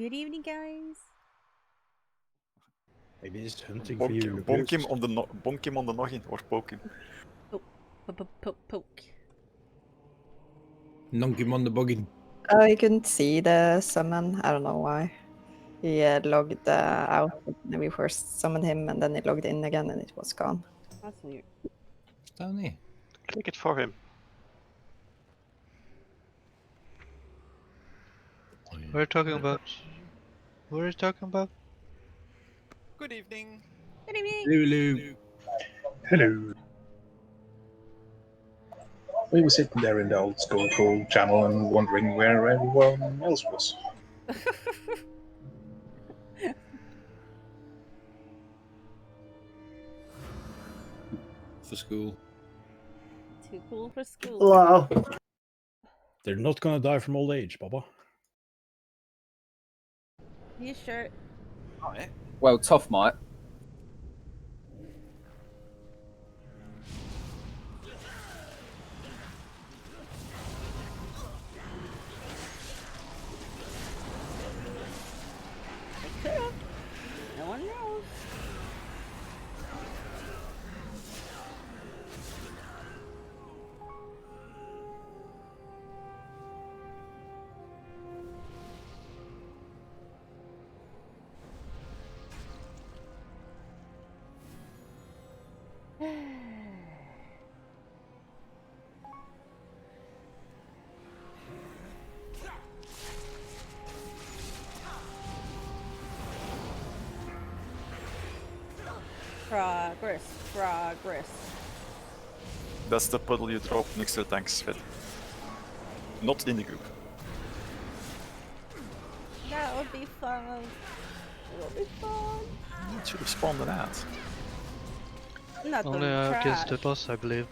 Good evening, guys. Maybe he's hunting for you. Bonk him on the noggin or poke him. Poke. Nonk him on the boggin. Oh, you couldn't see the summon. I don't know why. He logged out when we first summoned him, and then he logged in again, and it was gone. That's weird. It's down here. Click it for him. Oh, yeah. What are you talking about? What are you talking about? Good evening. Good evening. Lulu. Hello. We were sitting there in the old school cool channel and wondering where everyone else was. For school. Too cool for school. Wow. They're not gonna die from old age, Baba. You sure? Alright. Well, tough, mate. They could have. No one knows. Progress. That's the puddle you drop next to the tanks, Sven. Not in the group. That would be fun. It would be fun. It should have spawned an ad. Not Only the against the trash. boss, I believe.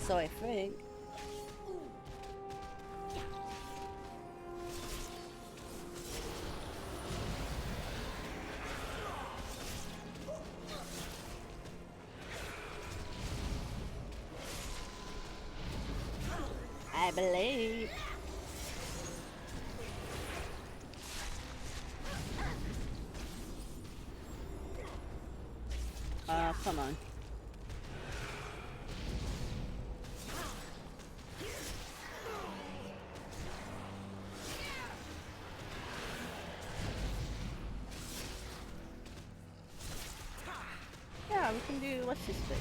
So I think. I believe. Come on. Yeah, we can do what's this thing?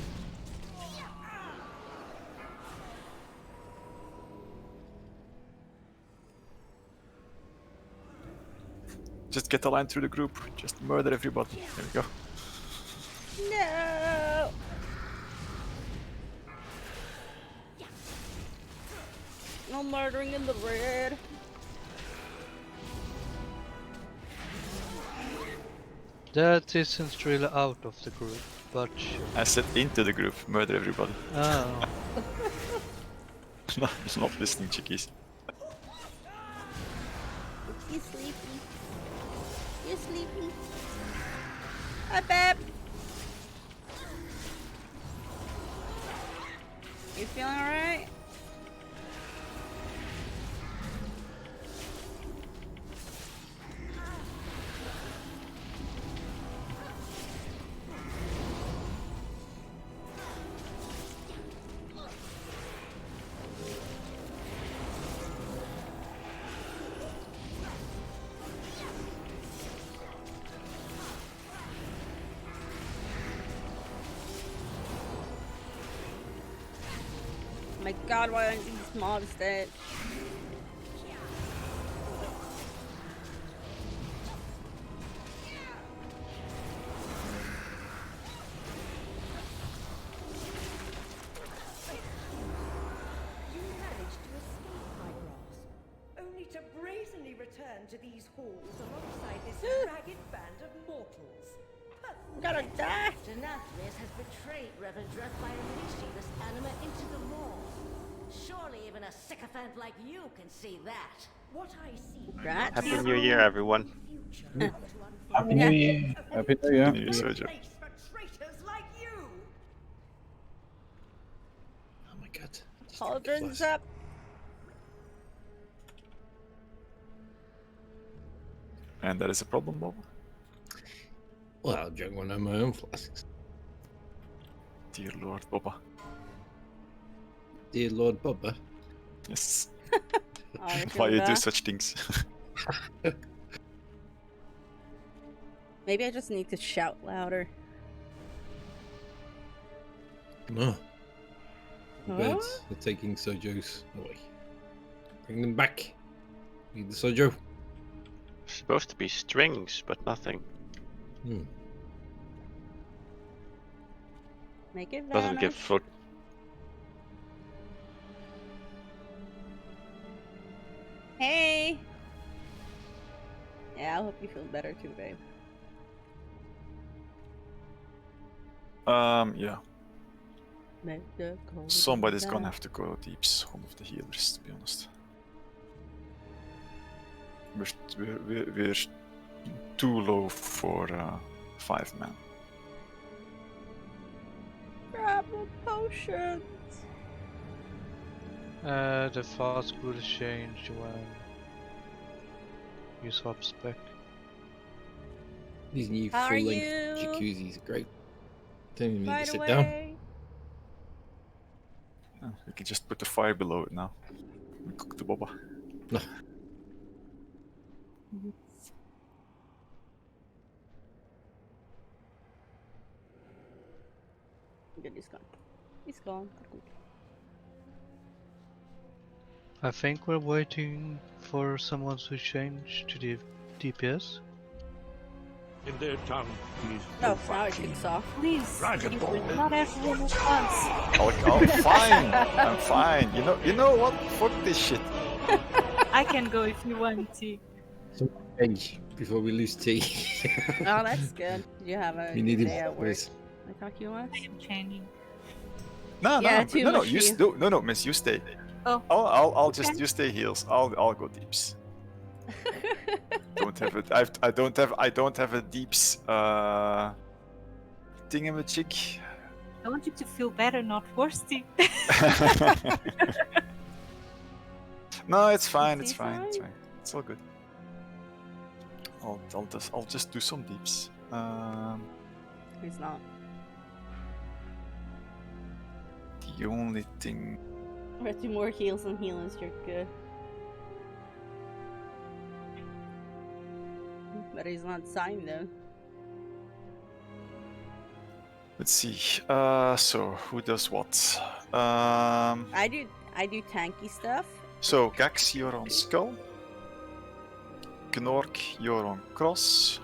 Just get a line through the group. Just murder everybody. There we go. No. No murdering in the red. That isn't really out of the group, but sure. I said into the group. Murder everybody. Oh. Not listening, chickies. You sleepy. You sleepy. Hi, babe. You feeling alright? My god, why aren't these mobs dead? You managed to escape, Hygros, only to brazenly return to these halls alongside this ragged band of mortals. Gotta die. Denathrius has betrayed Revendreth by unleashing this anima into the maw. Surely even a sycophant like you can see that. What I see. Rats. Happy New Year, everyone. Happy New Year. Happy New Year. New Soldier. Place for traitors like you. Oh my god. Cauldron's up. And that is a problem, Bob? Well, I'll drink one of my own flasks. Dear Lord, Boba. Dear Lord Bubba. Yes. Oh, I feel Why you do that. such things? Maybe I just need to shout louder. No. The Huh? birds are taking Sojo's away. Bring them back. Need the Sojo. Supposed to be strings, but nothing. Hmm. Make it Doesn't give vanish. foot. Hey! Yeah, I hope you feel better too, babe. Yeah. Somebody's gonna have to go deeps. One of the healers, to be honest. We're too low for 5 man. Grab a potion. The fast will change when you swap spec. These new How are full-length you? jacuzzis are great. Don't even need Right to sit away. down. We can just put the fire below it now. And cook the boba. Good, he's gone. He's gone. I think we're waiting for someone to change to the DPS. In their tongue, please. Oh, now it kicks off. Please, Dragon Ball. not everyone at once. I'm fine. I'm fine. You know what? Fuck this shit. I can go if you want to. Change before we lose tea. Oh, that's good. Did you have a We need day him. at work? Please. I talk you once? I am changing. No, Yeah, too no, much you heal. no, Miss, you stay. Oh. I'll just Okay. you stay heals. I'll go deeps. Don't have it. I don't have a deeps thingamajig. I want you to feel better, not thirsty. No, it's fine. Is It's he fine. It's fine? fine. It's all good. I'll just do some deeps. He's not. The only thing. We're 2 more heals and healers, you're good. But he's not signed though. Let's see. So who does what? I do tanky stuff. So Gax, you're on Skull. Gnork, you're on Cross.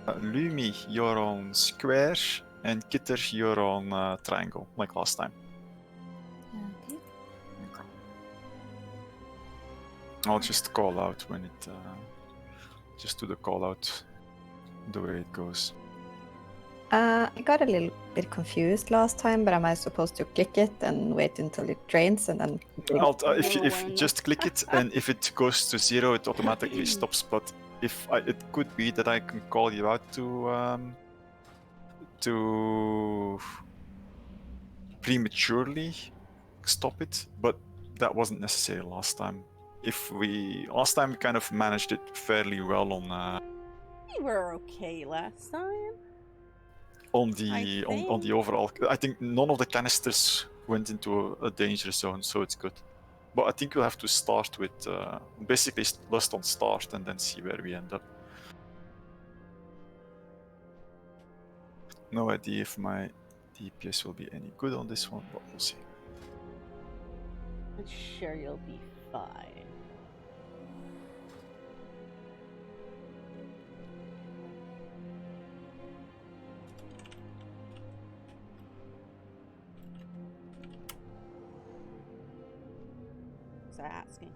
Lumi, you're on Square. And Kitter, you're on Triangle, like last time. Okay. Okay. I'll just call out when it... just do the call out the way it goes. I got a little bit confused last time, but am I supposed to click it and wait until it drains and then? If you when- just click it, and if it goes to 0, it automatically stops. But if it could be that I can call you out to prematurely stop it, but that wasn't necessary last time. Last time we kind of managed it fairly well on We were okay last time. on the overall. I think none of the canisters went into a danger zone, so it's good. But I think we'll have to start with basically lust on start and then see where we end up. No idea if my DPS will be any good on this one, but we'll see. I'm sure you'll be fine. Was I asking?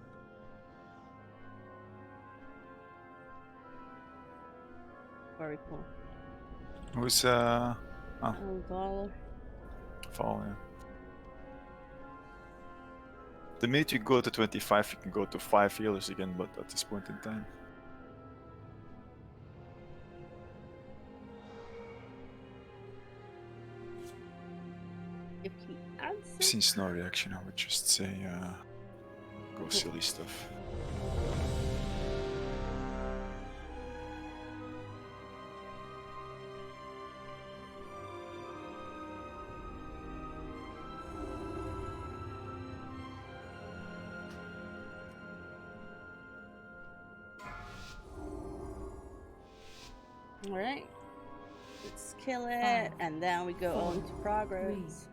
Very cool. Who's $1. fall? Yeah. The minute you go to 25, you can go to 5 healers again, but at this point in time. If he answers. Since no reaction, I would just say go silly stuff. Alright. Let's kill it, and then we go on to progress.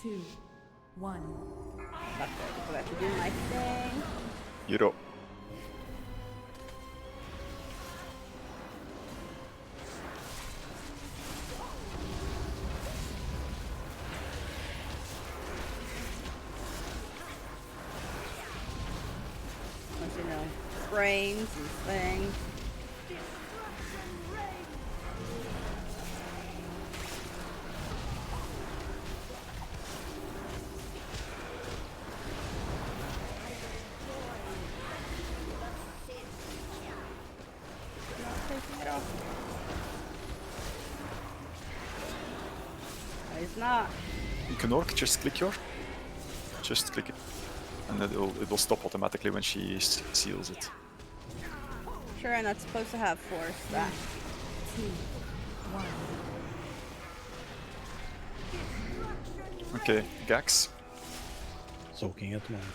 3, 2, 1. Fuck it, I forgot to do my thing. Euro. Once you know, frames and things. Not taking it off. No, he's not. You can orc, just click your. Just click it. And then it'll stop automatically when she seals it. Sure, I'm not supposed to have force that. 2, 1. Okay, Gax. Soaking at the moment.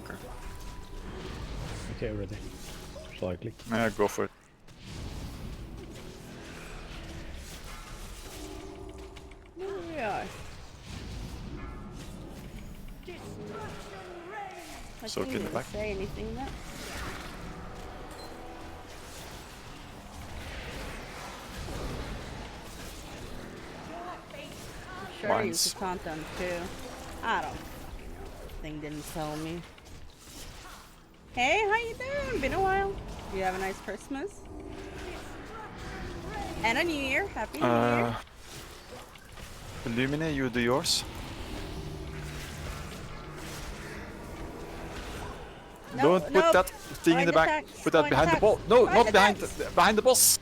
Okay. Okay, ready. Shall I click? Yeah, go for it. Here we are. I So didn't get it even back. say anything there. I'm sure Mines. you could content too. I don't fucking know. Thing didn't tell me. Hey, how you doing? Been a while. You have a nice Christmas and a New Year. Happy New Year. Illumine, you do yours. No, Don't put no. that thing in Find the back. attacks, Put that find behind the attacks, ball. No, find not behind attacks. behind the boss.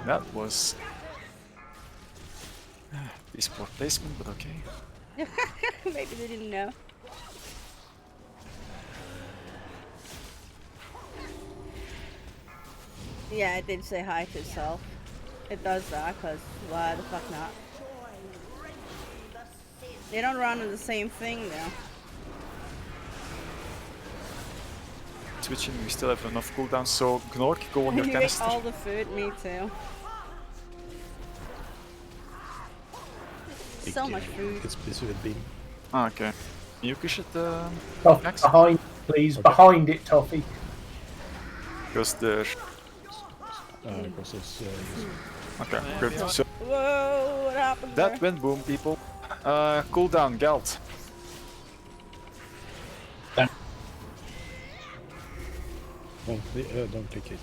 That was piece poor placement, but okay. Maybe they didn't know. Yeah, it did say hi to itself. It does that, because why the fuck not? They don't run on the same thing though. Switching, we still have enough cooldown, so Gnork, go on your You ate canister. all the food, me too. So much food. It's busy with beam. Ah, okay. You push it, Toffee, Gax? behind, please. Behind it, Toffee. Because there. Because it's Okay, good. So Whoa, what happened that there? went boom, people. Cooldown, Galt. don't click it.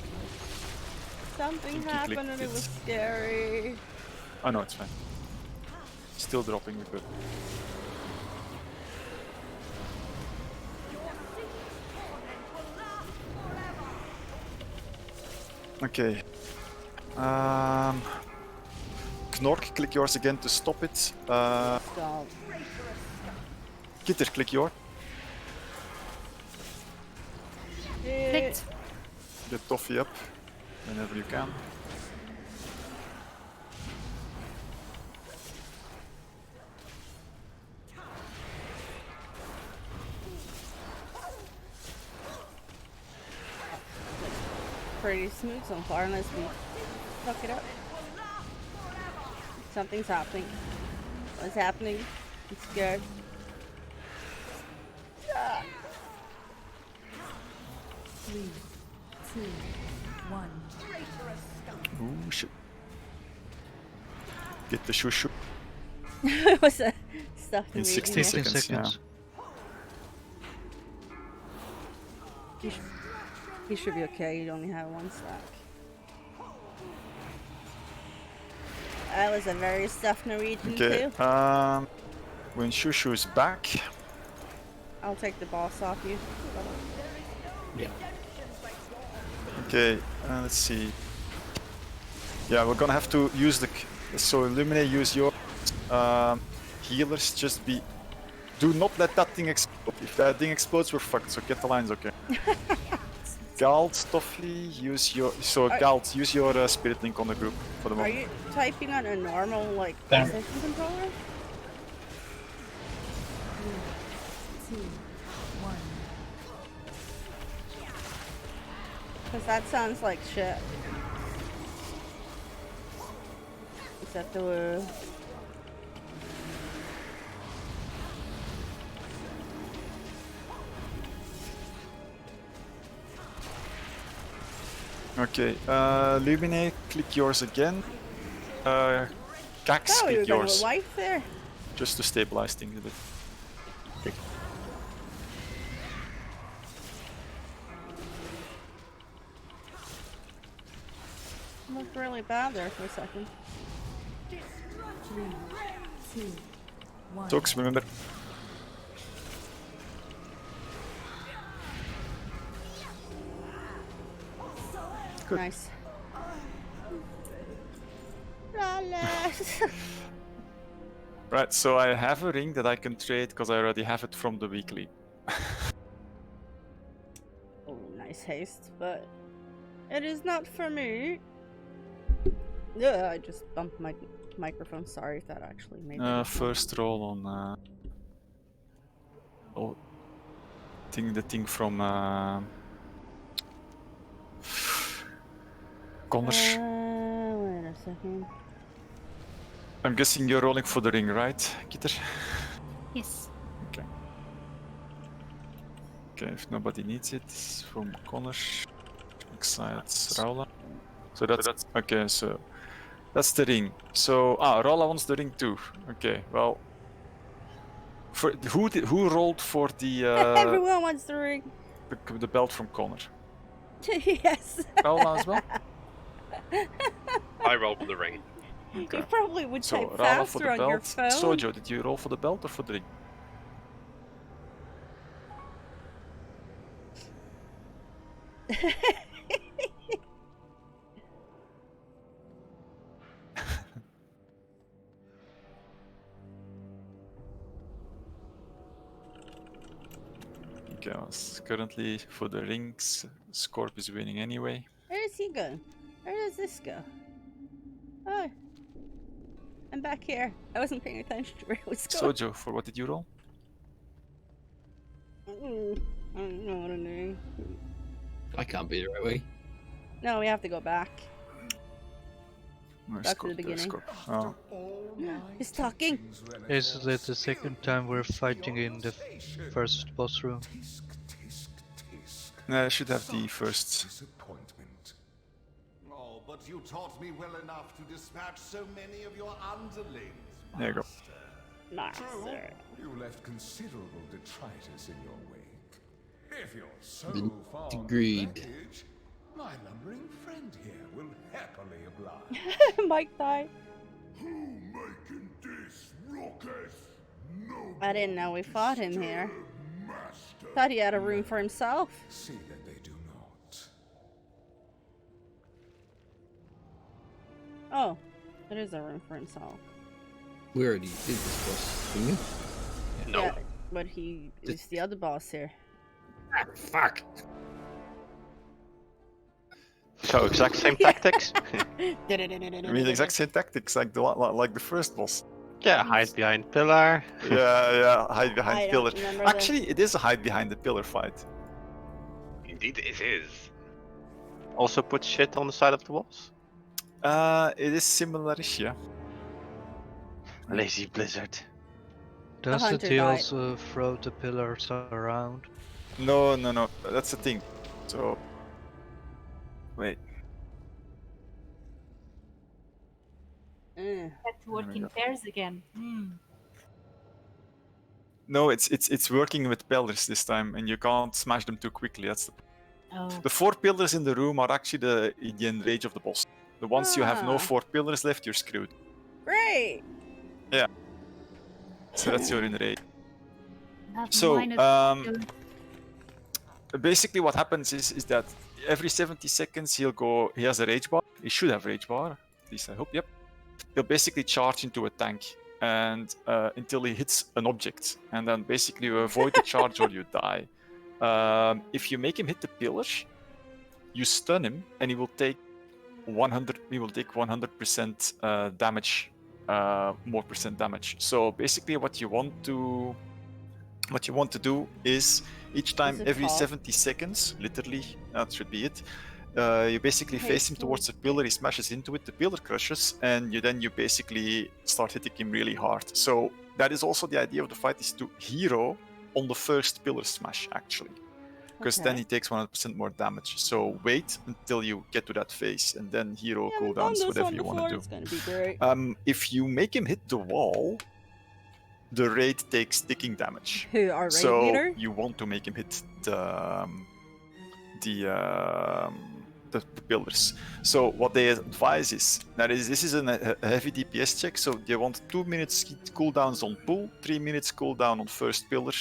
Something Click, happened and it was it's- scary. Oh no, it's fine. Still dropping, we're good. Okay. Knork, click yours again to stop it. Stop. Kitter, click yours. Clicked. Get Toffee up whenever you can. Pretty smooth so far, unless we fuck it up. Something's happening. What's happening? I'm scared. Ah. 3, 2, 1. Ooh, shit. Get the shoo. It was a stuff to In read 16 here. 16 seconds, seconds. He should be okay, you only have one stack. That was a very stuffed Norwegian Okay, too. when Shushu is back, I'll take the boss off you. Yeah. okay, let's see. Yeah, we're gonna have to use the. So Illumine, use your healers. Just be. Do not let that thing explode. If that thing explodes, we're fucked. So get the lines, okay. Galt, Toffee, use your. So Galt, use your spirit link on the group for the Are moment. you typing on a normal, like, Damn. PlayStation controller? 2, 1. Because that sounds like shit. Except the Okay, Lumine, click yours again. Gax, Oh, we were click going yours. with wife there. Just to stabilize things a bit. Looked really bad there for a second. 3, 2, 1. Tox, remember. Good. Nice. Lala. Right, so I have a ring that I can trade because I already have it from the weekly. Oh, nice haste, but it is not for me. Yeah, I just bumped my microphone. Sorry if that actually made it. First roll on. Oh, the thing from Connors. Wait a second. I'm guessing you're rolling for the ring, right, Kitter? Yes. Okay. Okay, if nobody needs it, it's from Connors. Excites Raula. So that's okay. So that's the ring. So Raula wants the ring too. Okay, well, for who rolled for the Everyone wants the ring. the belt from Connor? Yes. Raula as well. I rolled for the ring. Okay. You probably would So type Raula for faster the on your belt. phone. Sojo, did you roll for the belt or for the ring? Okay, currently for the rings, Scorp is winning anyway. Where does he go? Where does this go? Oh. I'm back here. I wasn't paying attention to where it was going. Sojo, for what did you roll? I don't know what I'm doing. I can't be the right way. No, we have to go back. No, Back to the Scorp, beginning. Scorp. Oh. He's talking. Is it the second time we're fighting in the first boss room? No, I should have the first. Disappointment. Oh, but you taught me well enough to dispatch so many of your underlings. There you go. Master. You left considerable detritus in your wake. If you're so The fond of greed. wreckage, my lumbering friend here will happily oblige. Mike died. Who making this ruckus? No. I didn't know we fought him here. Master. Thought he had a room for himself. See that they do not. Oh, it is a room for himself. We already did this boss, didn't we? No. Yeah, but he is the other boss here. Ah, fuck! So exact same tactics. I mean, the exact same tactics like the first boss. Yeah, hide behind pillar. Yeah, hide behind I pillar. don't remember Actually, it is a hide behind the pillar fight. Indeed, it is. Also put shit on the side of the walls. It is similar-ish, yeah. Lazy Blizzard. Doesn't hunter he died. also throw the pillars around? No, that's the thing. So, wait. Had to work in pairs again. No, it's working with pillars this time, and you can't smash them too quickly. That's the 4 pillars in the room are actually the enrage of the boss. The ones you have no 4 pillars left, you're screwed. Great. Yeah. So that's your enrage. Have So, minus basically what happens is that every 70 seconds he has a rage bar. He should have rage bar, at least I hope, yep. He'll basically charge into a tank and until he hits an object. And then basically you avoid the charge or you die. If you make him hit the pillars, you stun him and he will take 100% damage, more percent damage. So basically what you want to do is each time Is it every fall? 70 seconds, literally, that should be it, You basically face him towards a pillar, he smashes into it, the pillar crushes, and you basically start hitting him really hard. So that is also the idea of the fight, is to hero on the first pillar smash, actually. Because then he takes 100% more damage. So wait until you get to that phase, and then hero cooldowns, whatever you want to do. It's gonna be great. If you make him hit the wall, the raid takes ticking damage. Who, our raid So leader? you want to make him hit the pillars. So what they advise is that this is a heavy DPS check. So you want 2 minutes cooldowns on pull, 3 minutes cooldown on first pillar,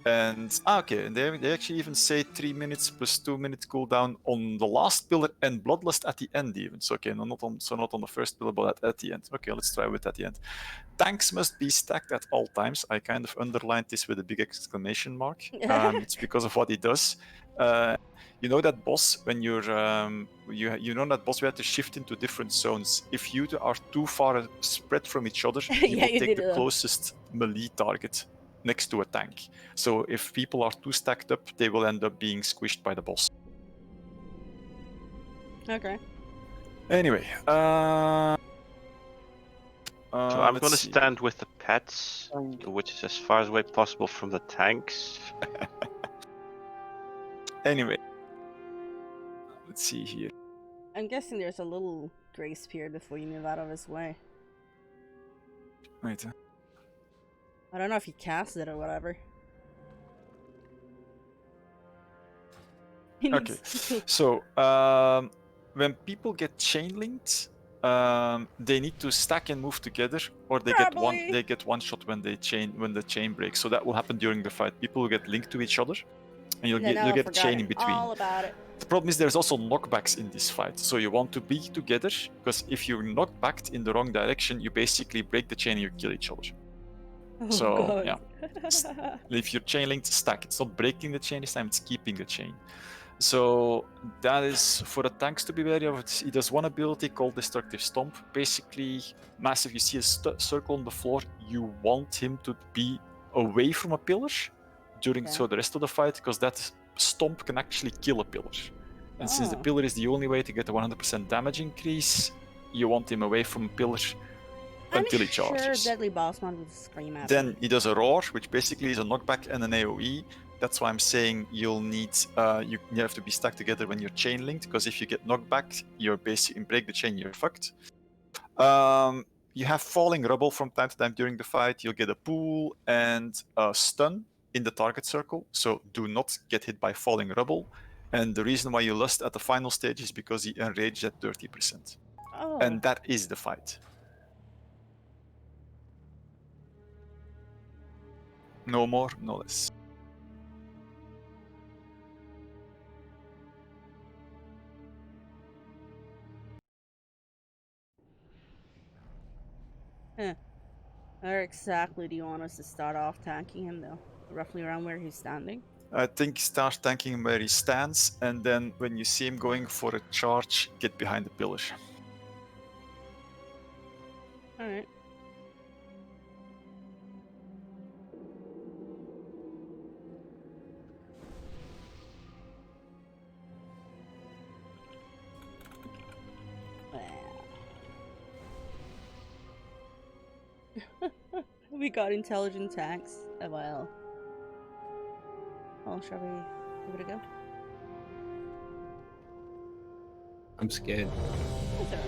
and okay, they actually even say 3 minutes plus 2 minutes cooldown on the last pillar and bloodlust at the end even. So okay, not on the first pillar, but at the end. Okay, let's try with at the end. Tanks must be stacked at all times. I kind of underlined this with a big exclamation mark. It's because of what he does. You know that boss when you're you know that boss we had to shift into different zones. If you are too far spread from each other, you Yeah, will you take did the that. closest melee target next to a tank. So if people are too stacked up, they will end up being squished by the boss. Okay. Anyway, So I'm let's gonna see. stand with the pets, which is as far away possible from the tanks. Anyway, let's see here. I'm guessing there's a little grace period before you move out of his way. Wait. I don't know if he cast it or whatever. He Okay, needs- so when people get chain linked, they need to stack and move together, or they Probably. get one shot when the chain breaks. So that will happen during the fight. People will get linked to each other, and you'll No, get a forgot chain in between. all about it. The problem is there's also knockbacks in this fight, so you want to be together, because if you're knocked back in the wrong direction, you basically break the chain and you kill each other. Oh, So, God. yeah. If you're chain linked, stack. It's not breaking the chain this time, it's keeping the chain. So that is for the tanks to be wary of. He does one ability called Destructive Stomp. Basically, massive. You see a circle on the floor. You want him to be away from a pillar during so the rest of the fight, because that stomp can actually kill a pillar. And since the Oh. pillar is the only way to get a 100% damage increase, you want him away from a pillar until he charges. I'm sure Deadly Bossman would scream at Then me. he does a roar, which basically is a knockback and an AoE. That's why I'm saying you'll need you have to be stuck together when you're chain linked, because if you get knocked back, you're basically break the chain, you're fucked. You have falling rubble from time to time during the fight. You'll get a pool and a stun in the target circle, so do not get hit by falling rubble. And the reason why you lust at the final stage is because he enraged at 30%. Oh. And that is the fight. No more, no less. Huh. Where exactly do you want us to start off tanking him, though? Roughly around where he's standing? I think start tanking him where he stands, and then when you see him going for a charge, get behind the pillar. Alright. We got intelligent tanks. Oh, well. Well, shall we give it a go? I'm scared. That's alright.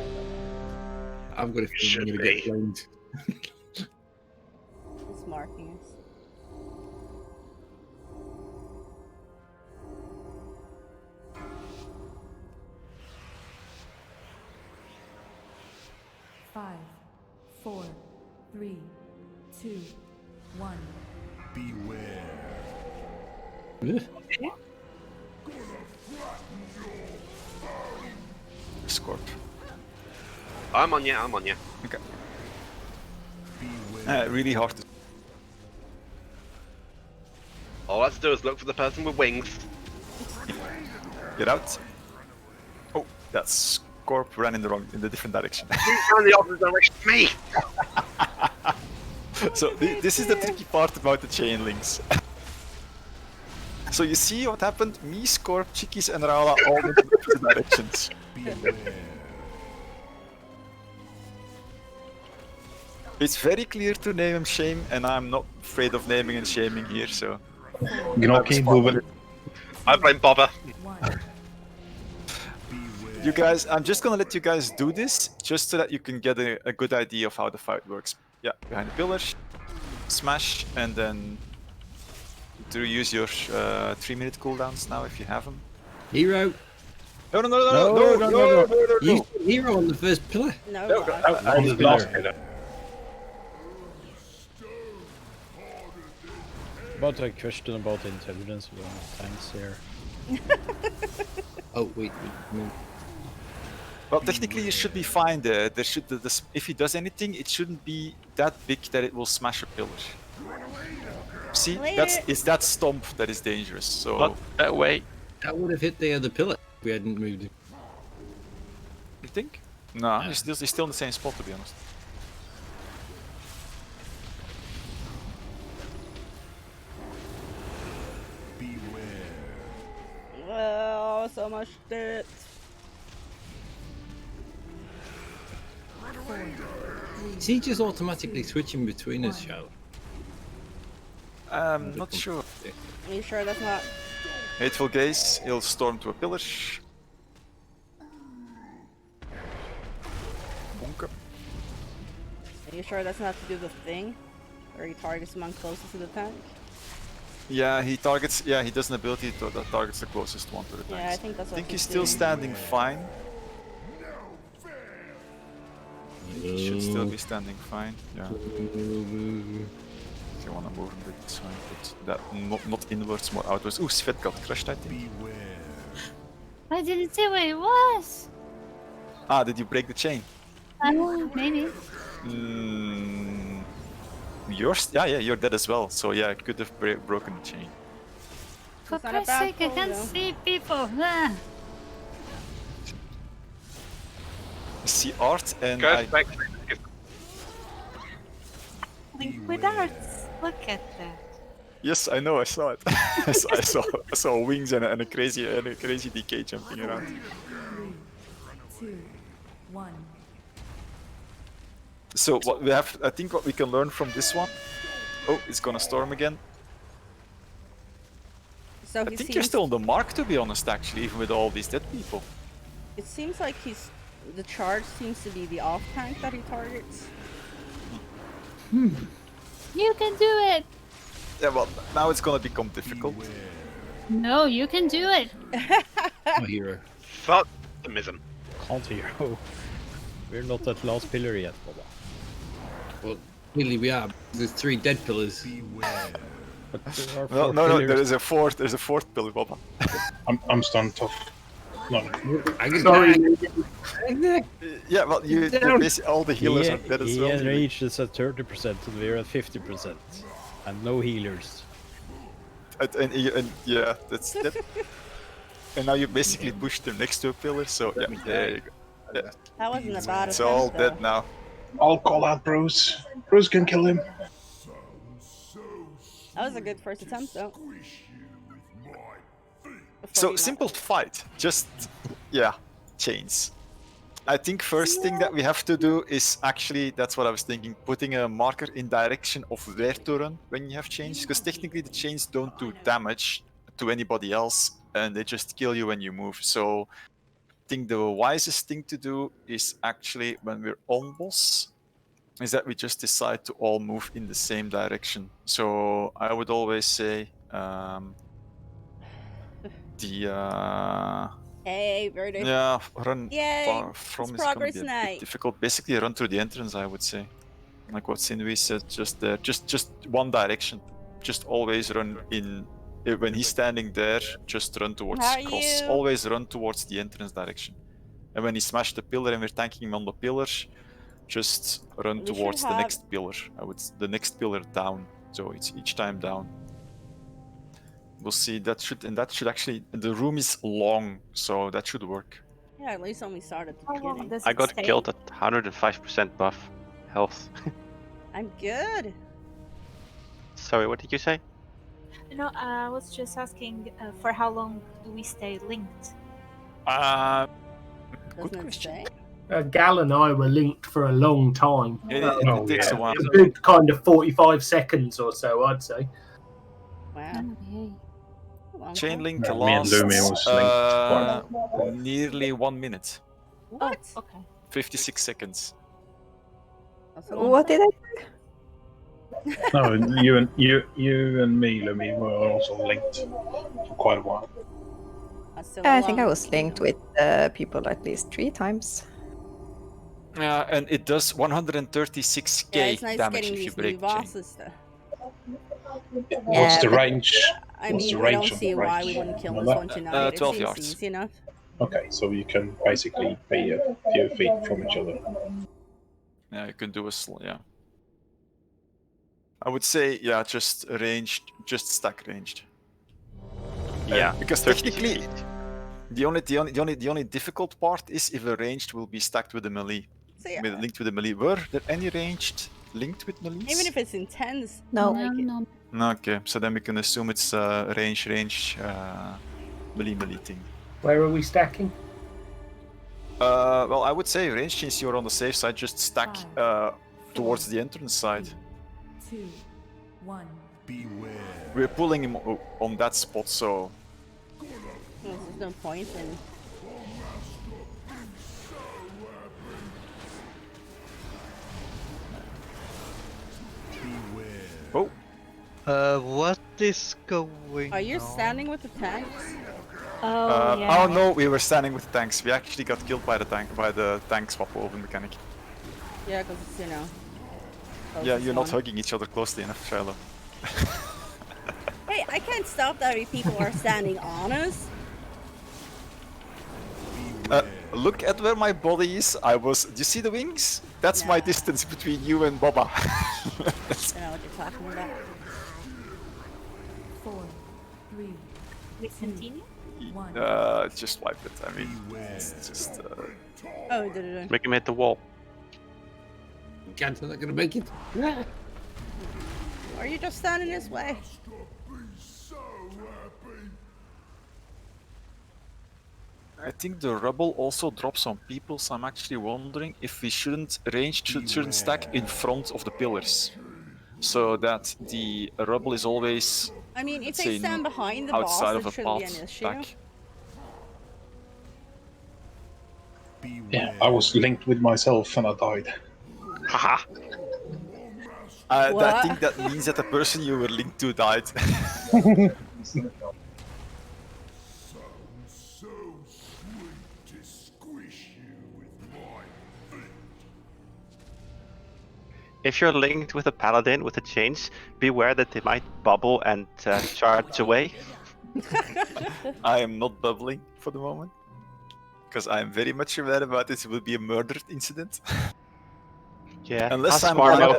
I've got a feeling I'm gonna get blamed. It's marking us. Five, 4, 3, 2, 1. Beware. Scorp. I'm on you, I'm on you. Okay. Really hard to. All I have to do is look for the person with wings. Get out. Oh, that's Scorp ran in the different direction. You ran the opposite direction to me! So this is the tricky part about the chain links. So you see what happened? Me, Scorp, Chikis, and Raula all went in different directions. It's very clear to name and shame, and I'm not afraid of naming and shaming here, so... Gnocchi, Booben. I blame Bobber. You guys, I'm just gonna let you guys do this, just so that you can get a good idea of how the fight works. Yeah, behind the pillars, smash, and then do use your 3-minute cooldowns now if you have them. Hero. No. You used hero on the first pillar. No, On the last pillar. About a question about the intelligence of the tanks here. Oh wait. No. Well, technically you should be fine there. There should, if he does anything, it shouldn't be that big that it will smash a pillar. See, it's that stomp that is dangerous. So Not that way. That would have hit the other pillar if we hadn't moved it. You think? No, he's still in the same spot, to be honest. Oh, so much dirt. Is he just automatically switching between us, Shao? Not sure. Are you sure that's not? Hateful Gaze, he'll storm to a pillar. Bonker. Are you sure that's not to do the thing? Where he targets someone closest to the tank? Yeah, he targets. Yeah, he does an ability that targets the closest one to the tank. Yeah, I think that's what he's he's still doing. standing fine. He should still be standing fine. Yeah. If you wanna move a bit this way, but that not inwards, more outwards. Ooh, Svet got crushed, I think. I didn't see where it was. Ah, did you break the chain? Maybe. Yours? Yeah, you're dead as well. So yeah, I could have broken the chain. For It's not a Christ's bad sake, I call, can't though. see people. Ah. I see art and Goes back. Link with arts. Look at that. Yes, I know. I saw it. I saw wings and a crazy DK jumping around. 3, 2, 1. So what we have, I think, what we can learn from this one. Oh, it's gonna storm again. So I he think seems, you're still on the mark, to be honest. Actually, even with all these dead people. It seems like the charge seems to be the off tank that he targets. You can do it. Yeah, well, now it's gonna become difficult. No, you can do it. My hero. Fuck optimism. Can't hero. We're not at last pillar yet, Baba. Well, clearly we are. There's 3 dead pillars. But there are No, 4 no, pillars. there is a fourth. There's a fourth pillar, Baba. I'm stunned tough. No. I can Sorry. Yeah, well, basically all the healers are dead as He well. reaches at 30% and we're at 50%. And no healers. And yeah, that's that. And now you basically push them next to a pillar, so yeah, there you go. Yeah. That wasn't a bad It's all attempt, dead though. now. I'll call out Bruce. Bruce can kill him. That was a good first attempt, though. So simple fight, just yeah, chains. I think first thing that we have to do is actually, that's what I was thinking, putting a marker in direction of where to run when you have chains, because technically the chains don't do damage to anybody else and they just kill you when you move. So I think the wisest thing to do is actually when we're on boss, is that we just decide to all move in the same direction. So I would always say Hey, Verde. yeah, run Yay, far from it's is gonna progress be a bit night. difficult. Basically, run through the entrance, I would say. Like what Sinwi said, just there, just one direction. Just always run in. When he's standing there, just run towards How are cross. you? Always run towards the entrance direction. And when he smashed the pillar and we're tanking him on the pillar, just run We should towards the have- next pillar. The next pillar down. So it's each time down. We'll see. That should actually. The room is long, so that should work. Yeah, at least when we started at the How long beginning. does I it got stay? killed at 105% buff health. I'm good. Sorry, what did you say? No, I was just asking for how long do we stay linked? Good question. Gal and I were linked for a long time. It takes a while. A good kind of 45 seconds or so, I'd say. Wow. Chain link No, me and Lumi was linked nearly 1 minute. What? Okay. 56 seconds. What did I do? No, you and me, Lumi, were also linked for quite a while. I think I was linked with people at least 3 times. And it does 136k Yeah, it's nice damage getting if you these new break the chain. bosses though. What's the range? I What's mean, the I range don't of see the why range? we wouldn't kill Remember this that? one tonight. It 12 seems yards. easy enough. Okay, so you can basically be a few feet from each other. Yeah, you can do yeah. I would say, yeah, just ranged, just stack ranged. Yeah, because 30 technically, feet. the only difficult part is if a ranged will be stacked with a melee, linked with a melee. Were there any ranged linked with melees? Even if it's intense. No. I like it. No, okay, so then we can assume it's range melee thing. Where are we stacking? Well, I would say range, since you're on the safe side, just stack towards the entrance side. 2, 1. We're pulling him on that spot, so There's no point in. oh. What is going Are you on? standing with the tanks? Oh no, we were standing with tanks. We actually got killed by the tank swap over mechanic. Yeah, because it's, you know. Yeah, you're not one. hugging each other closely enough, Shiloh. Hey, I can't stop that if people are standing on us. Look at where my body is. Do you see the wings? That's my distance between you and Boba. I don't know what you're talking about. 4, 3. We continue? Just wipe it. I mean, it's just. Oh, did it? Make him hit the wall. Can't, I'm not gonna make it. Are you just standing this way? I think the rubble also drops on people, so I'm actually wondering if we shouldn't stack in front of the pillars, so that the rubble is always. I mean, if let's they say, stand behind the boss, outside of it a shouldn't be path an issue. back. Yeah, I was linked with myself and I died. Haha. I think that means that the person you were linked to died. If you're linked with a paladin with the chains, beware that they might bubble and charge away. I am not bubbling for the moment, because I am very much aware about this. It will be a murder incident. Yeah, unless ask I'm Marmo.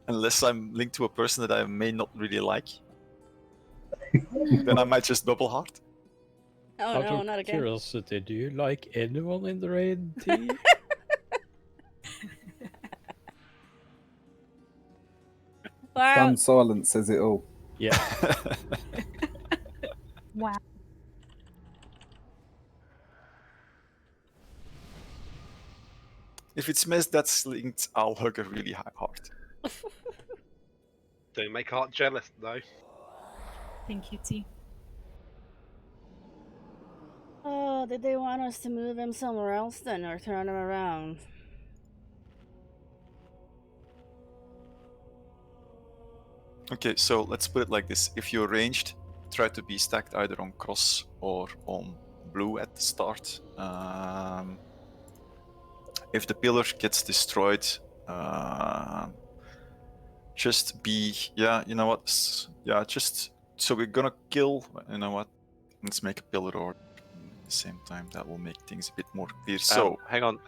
unless I'm linked to a person that I may not really like, then I might just bubble hard. Oh Out no, of not again. curiosity, do you like anyone in the raid team? Wow. Stunned silence says it all. Yeah. Wow. If it's Mez that's linked, I'll hug her really hard. Don't make Art jealous, though. Thank you, T. Oh, did they want us to move him somewhere else then, or turn him around? Okay, so let's put it like this. If you're ranged, try to be stacked either on cross or on blue at the start. If the pillar gets destroyed, just be, you know what, just, so we're gonna kill, you know what, let's make a pillar order at the same time. That will make things a bit more clear. So, hang on.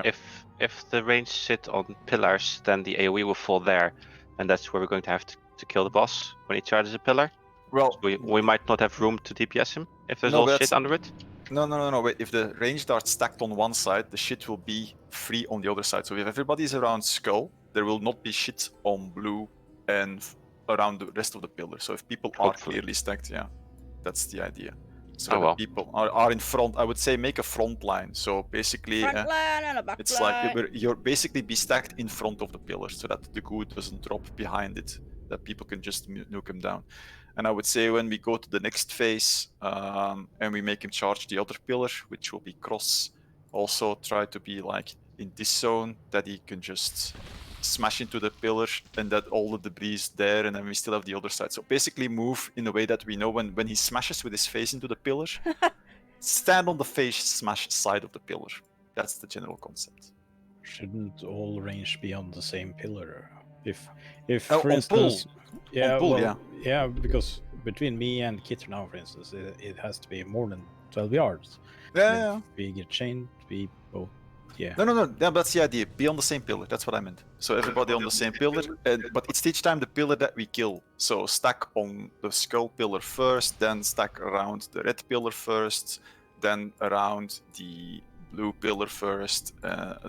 Yeah. If the range sit on pillars, then the AoE will fall there, and that's where we're going to have to kill the boss when he charges a pillar. Well, we might not have room to DPS him if there's No, all that's- shit under it. No, wait, if the ranged are stacked on one side, the shit will be free on the other side. So if everybody's around Skull, there will not be shit on blue and around the rest of the pillar. So if people are clearly stacked, yeah, that's the idea. So the people are in front. I would say make a front line. So basically, Front line and a back it's line. like you're basically be stacked in front of the pillar so that the goo doesn't drop behind it, that people can just nuke him down. And I would say when we go to the next phase and we make him charge the other pillar, which will be cross, also try to be like in this zone that he can just smash into the pillar and that all the debris is there, and then we still have the other side. So basically move in a way that we know when he smashes with his face into the pillar, stand on the face smash side of the pillar. That's the general concept. Shouldn't all range be on the same pillar? If Oh, for on instance, pull. yeah, On pull, well, yeah, because between me and Kitter now, for instance, it has to be more than 12 yards. Yeah. If we get chained, we both, yeah. No, that's the idea. Be on the same pillar. That's what I meant. So everybody on the same pillar, but it's each time the pillar that we kill. So stack on the skull pillar first, then stack around the red pillar first, then around the blue pillar first,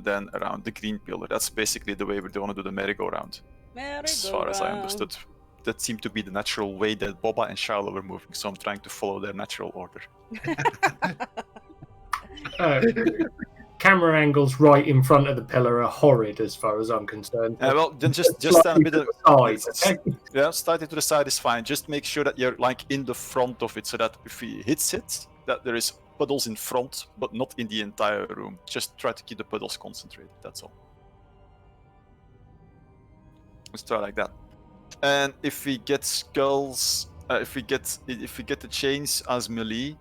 then around the green pillar. That's basically the way we're going to do the merry-go-round. As far as I understood. That seemed to be the natural way that Boba and Shiloh were moving, so I'm trying to follow their natural order. Camera angles right in front of the pillar are horrid as far as I'm concerned. Well, then just stand a bit of side. Yeah, slightly to the side is fine. Just make sure that you're like in the front of it, so that if he hits it, that there is puddles in front, but not in the entire room. Just try to keep the puddles concentrated. That's all. Let's try like that. And if we get skulls, if we get the chains as melee,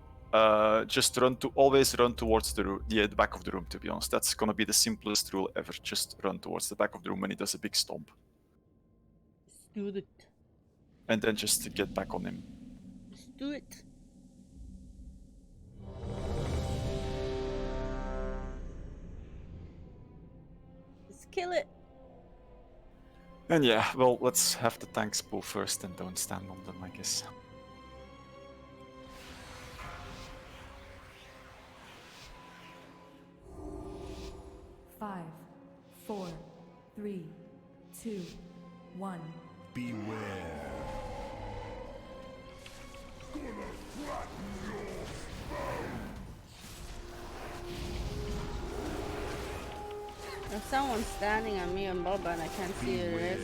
just always run towards the back of the room. To be honest, that's gonna be the simplest rule ever. Just run towards the back of the room when he does a big stomp. Let's do it. And then just to get back on him. Let's do it. Let's kill it. And yeah, well, let's have the tanks pull first and don't stand on them, I guess. Five, 4, 3, 2, 1. Beware. There's someone standing on me and Boba and I can't see who it is.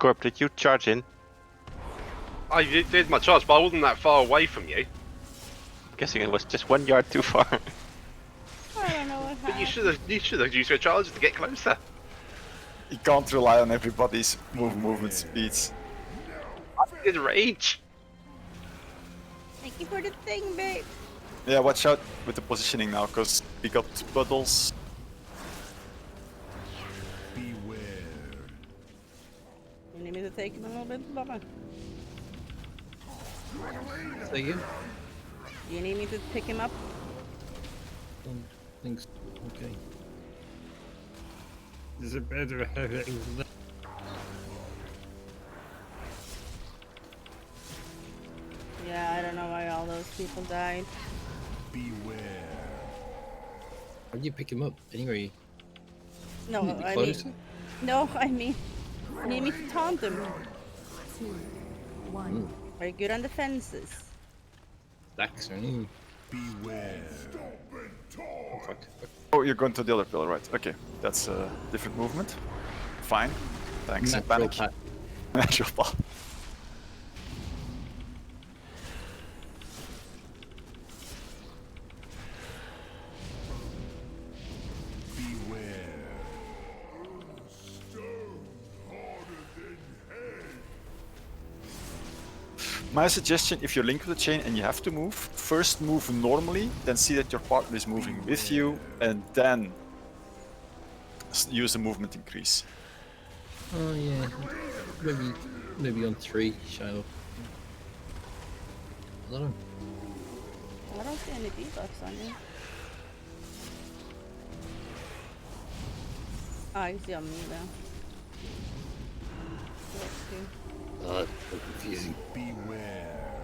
Scorp, did you charge in? I did my charge, but I wasn't that far away from you. I'm guessing it was just 1 yard too far. I don't know what happened. But you should have used your charge to get closer. You can't rely on everybody's movement speeds. I did rage. Thank you for the thing, babe. Yeah, watch out with the positioning now, because we got puddles. You need me to take him a little bit, Boba? Say again? You need me to pick him up? Don't think so. Okay. Is it better having that? Yeah, I don't know why all those people died. Beware. How'd you pick him up anyway? No, You I close? mean... No, I mean... You need me to taunt them. 2, 1. Are you good on defenses? Stacks, right? Beware. Oh, fuck. Oh, you're going to the other pillar, right? Okay, that's a different movement. Fine. Thanks. Natural Panic. path. Natural path. My suggestion, if you're linked with a chain and you have to move, first move normally, then see that your partner is moving with you, and then use the movement increase. Oh yeah, maybe on 3, Shiloh. I don't know. I don't see any debuffs on you. Oh, I see on me though. Oh, it's so confusing. Beware.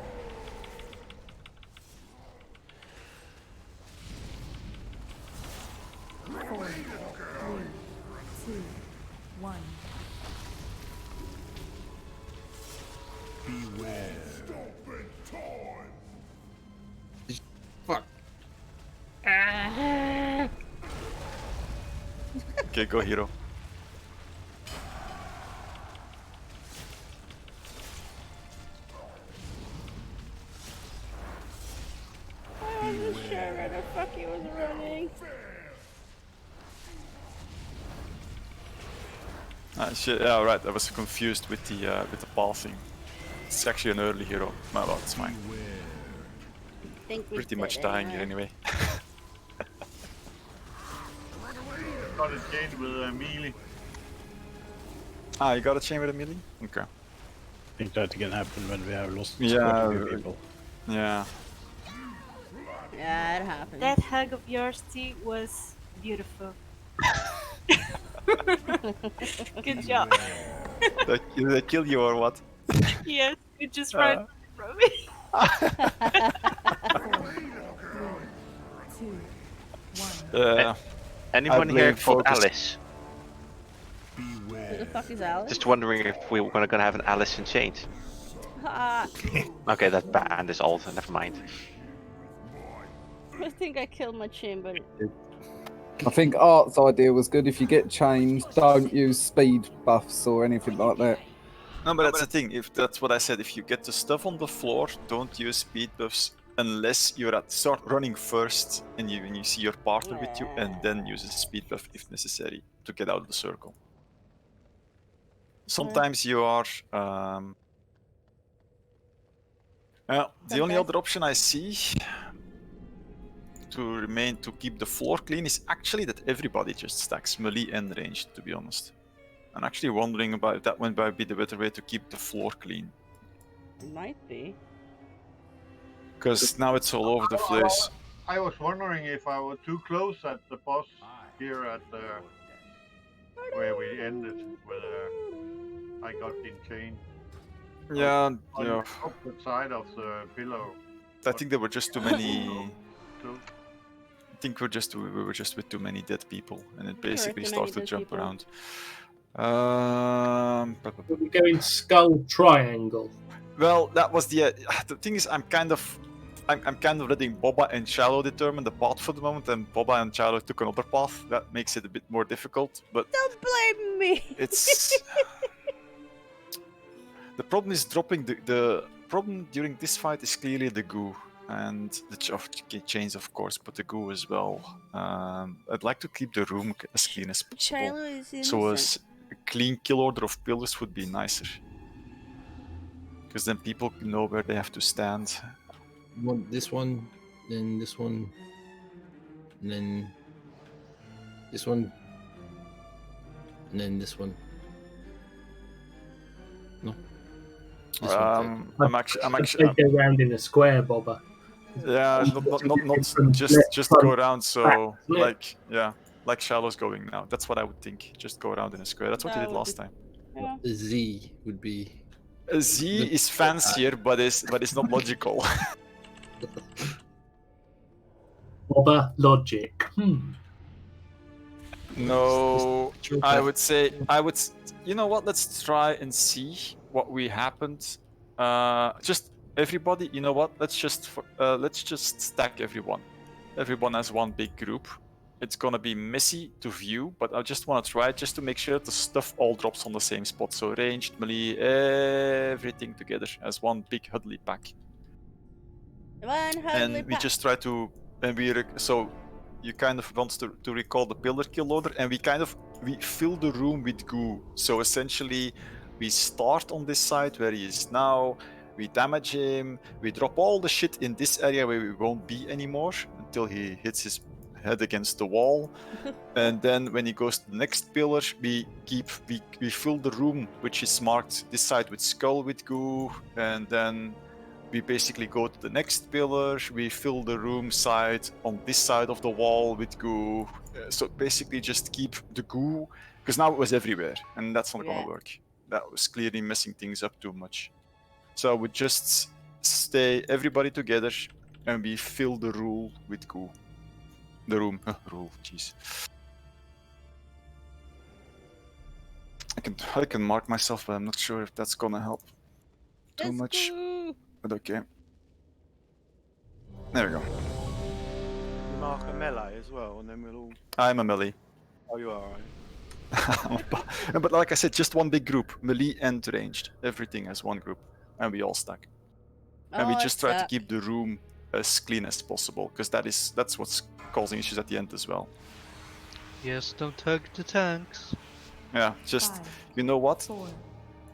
Four, 3, 2, 1. Beware. Fuck. Okay, go hero. I wasn't sure where the fuck he was running. Shit, yeah, right. I was confused with the pathing. It's actually an early hero. Well, that's fine. Think we Pretty did much it, dying huh? here anyway. Got a chain with melee. Ah, you got a chain with a melee? Okay. I think that can happen when we have lost Yeah, quite a few people. Yeah. Yeah, it happens. That hug of yours, T, was beautiful. Good job. Did they kill you or what? Yes, you just ran from me. 2, 1. Anyone here called Alice? Who the fuck is Alice? Just wondering if we were gonna have an Alice in Chains. Okay, that band is old. Never mind. I think I killed my chain, but I think Art's idea was good. If you get chained, don't use speed buffs or anything like that. No, but that's the thing. If that's what I said, if you get the stuff on the floor, don't use speed buffs unless you're at start running first and you see your partner with you, and then use a speed buff if necessary to get out of the circle. Sometimes you are. The only other option I see to keep the floor clean is actually that everybody just stacks melee and ranged, to be honest. I'm actually wondering about if that might be the better way to keep the floor clean. it might be. Because now it's all over the place. I was wondering if I was too close at the boss here at where we ended, whether I got in chain. Yeah, On yeah. the opposite side of the pillow. I think there were just too many. I think we were just with too many dead people, and it basically too many started to dead jump people. around. We're going skull triangle. Well, that was the thing is I'm kind of letting Boba and Shallow determine the path for the moment, and Boba and Shallow took another path. That makes it a bit more difficult, but Don't blame me. it's the problem is dropping the problem during this fight is clearly the goo and the chains, of course, but the goo as well. I'd like to keep the room as clean as possible, Shiloh is so innocent. a clean kill order of pillars would be nicer, because then people know where they have to stand. Want this one, then this one, and then this one, and then this one. No. This one. I'm actually. Take it around in a square, Bobber. Yeah, not just go around. So like like Shallow's going now. That's what I would think. Just go around in a square. That's what you did last time. A Z would be. A Z is fancier, but it's not logical. Bobber logic. No, I would say you know what? Let's try and see what we happened. Just everybody. You know what? Let's just stack everyone. Everyone has one big group. It's gonna be messy to view, but I just want to try it just to make sure the stuff all drops on the same spot. So ranged, melee, everything together as one big huddly pack. And we just try to, so you kind of want to recall the pillar kill order, and we fill the room with goo. So essentially, we start on this side where he is now, we damage him, we drop all the shit in this area where we won't be anymore until he hits his head against the wall. And then when he goes to the next pillar, we fill the room which is marked this side with skull with goo, and then we basically go to the next pillar, we fill the room side on this side of the wall with goo. So basically just keep the goo, because now it was everywhere, and that's not gonna work. That was clearly messing things up too much. So we just stay everybody together and we fill the room with goo. The room, rule, jeez. I can mark myself, but I'm not sure if that's gonna help too much. But okay. There we go. You mark a melee as well, and then we'll all. I'm a melee. Oh, you are, right? But like I said, just one big group, melee and ranged. Everything as one group, and we all stack. And we just try to keep the room as clean as possible, because that's what's causing issues at the end as well. Yes, don't hug the tanks. Yeah, just you know what? 4,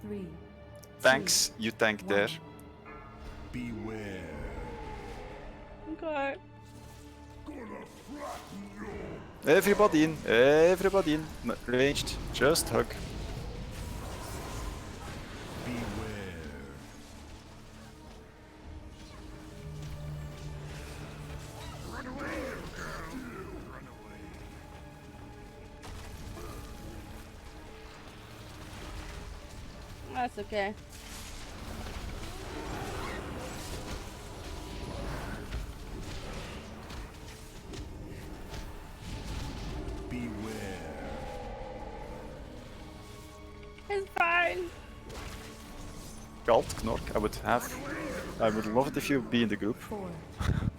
3. Tanks, you tank there. Beware. Okay. Everybody in, everybody in. Ranged, just hug. That's okay. It's fine. Galt, Knork, I would love it if you'd be in the group. 4,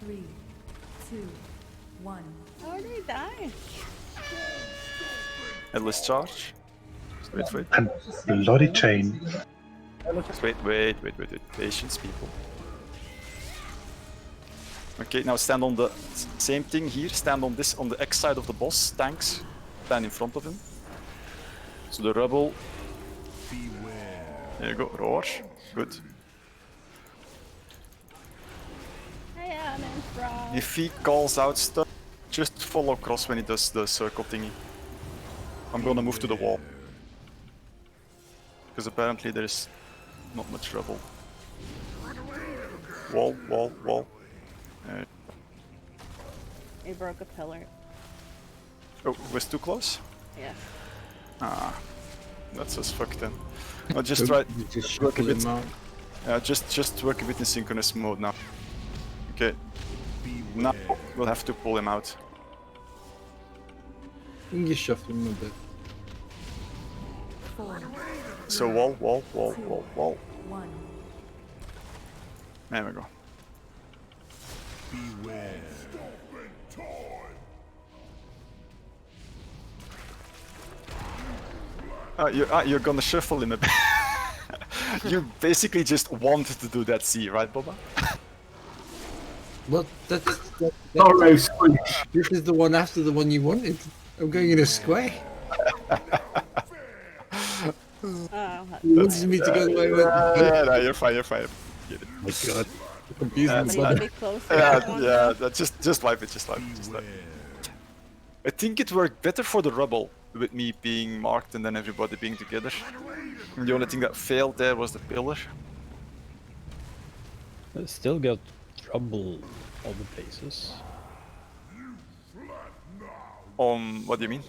3, 2, 1. Oh, they die. Endless charge. Wait. And bloody chain. Just wait. Patience, people. Okay, now stand on the same thing here. Stand on the X side of the boss. Tanks. Stand in front of him. So the rubble. There you go, roar. Good. If he calls out stuff, just follow cross when he does the circle thingy. I'm gonna move to the wall. Because apparently there's not much rubble. Wall. He broke a pillar. Oh, it was too close? Yeah. Ah, that's as fuck then. I'll just try work a bit. Yeah, just work a bit in synchronous mode now. Okay. Now we'll have to pull him out. You can just shuffle him a bit. 4, So wall. 1. There we go. Beware. You're gonna shuffle him a bit. You basically just wanted to do that C, right, Boba? Well, that's Sorrow squish. This is the one after the one you wanted. I'm going in a square. You wanted me to go the way I went. No, you're fine. Get it. Oh my god. Confusing Yeah, just wipe it. I think it worked better for the rubble, with me being marked and then everybody being together. And the only thing that failed there was the pillar. I still got trouble other places. What do you mean?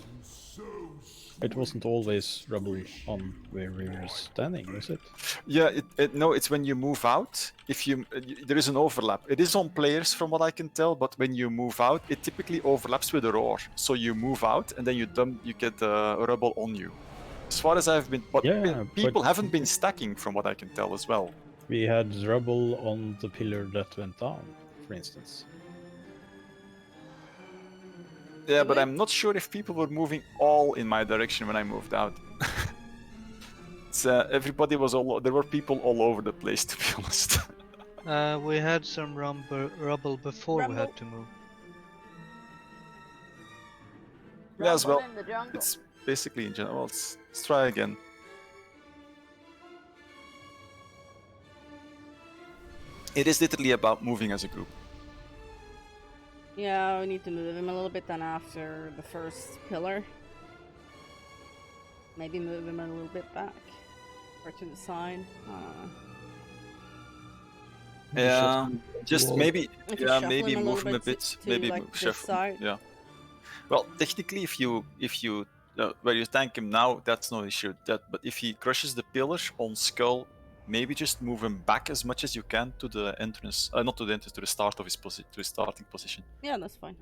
It wasn't always rubble on where we were standing, was it? Yeah, no, it's when you move out. There is an overlap. It is on players from what I can tell, but when you move out, it typically overlaps with a roar. So you move out and then you get rubble on you. As far as I've been, but people haven't been stacking from what I can tell as well. We had rubble on the pillar that went down, for instance. Yeah, but I'm not sure if people were moving all in my direction when I moved out. Everybody was there were people all over the place, to be honest. We had some rubble before we had to move. Yeah, as well. It's basically in general. Let's try again. It is literally about moving as a group. Yeah, we need to move him a little bit then after the first pillar. Maybe move him a little bit back. Or to the side. Yeah, just maybe. If you Yeah, shuffle maybe him a move little him a bit bit. to, Maybe like, this shuffle. side. Yeah. Well, technically, if you where you tank him now, that's no issue. But if he crushes the pillar on Skull, maybe just move him back as much as you can to the entrance. Not to the entrance, to the start of his starting position. Yeah, that's fine.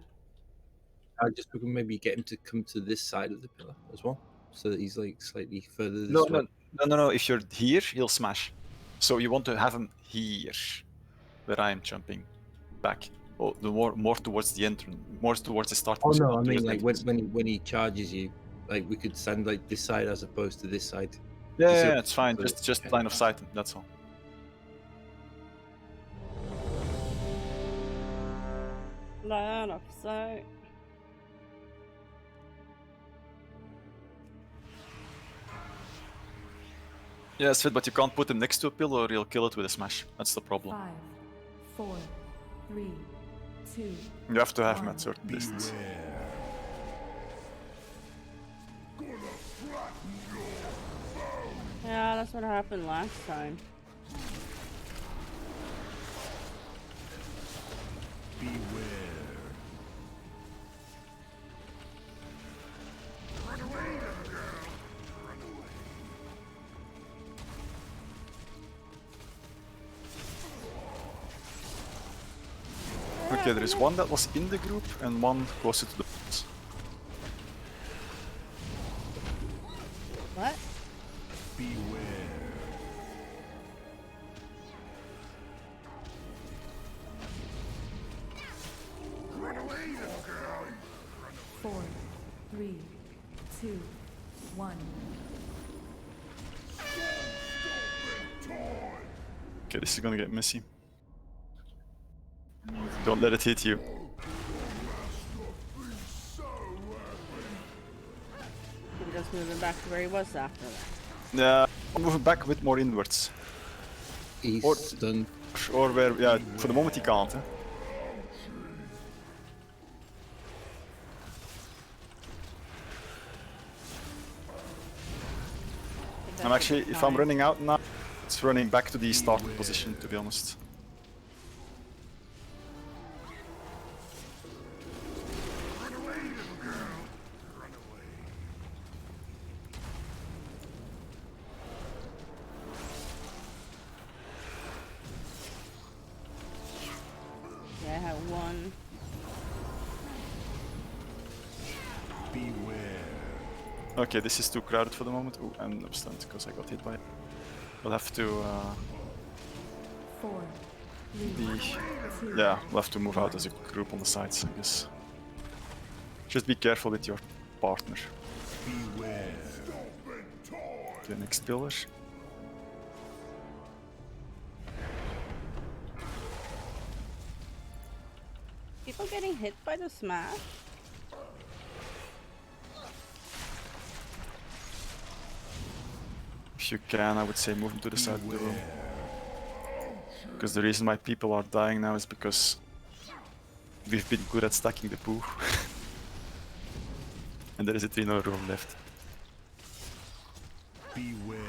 I just maybe get him to come to this side of the pillar as well, so that he's like slightly further this No, way. no. If you're here, he'll smash. So you want to have him here, where I am jumping back. Or the more towards the entrance, more towards the starting. Oh position, no, I not mean towards like the entrance. when he charges you, like we could stand like this side as opposed to this side. Yeah, it's fine. Just line of sight. That's all. Line of sight. Yeah, Svid, but you can't put him next to a pillar or he'll kill it with a smash. That's the problem. 5, 4, 3, 2. You have to have him at certain distance. Yeah, that's what happened last time. Okay, there is one that was in the group and one closer to the boss. What? Beware. 4, 3, 2, 1. Okay, this is gonna get messy. Don't let it hit you. You can just move him back to where he was after that. Yeah, move it back a bit more inwards. Eastern. Or where, yeah, for the moment he can't. Huh? I'm actually, if I'm running out now, it's running back to the starting position, to be honest. Yeah, I have one. Okay, this is too crowded for the moment. Oh, and I'm stunned because I got hit by it. We'll have to 4, 3, be... 2. Yeah, we'll have to move out as a group on the sides, I guess. Just be careful with your partner. Okay, next pillar. People getting hit by the smash? If you can, I would say move them to the side of the room. Because the reason why people are dying now is because we've been good at stacking the poo. And there is a 3-0 room left. Beware.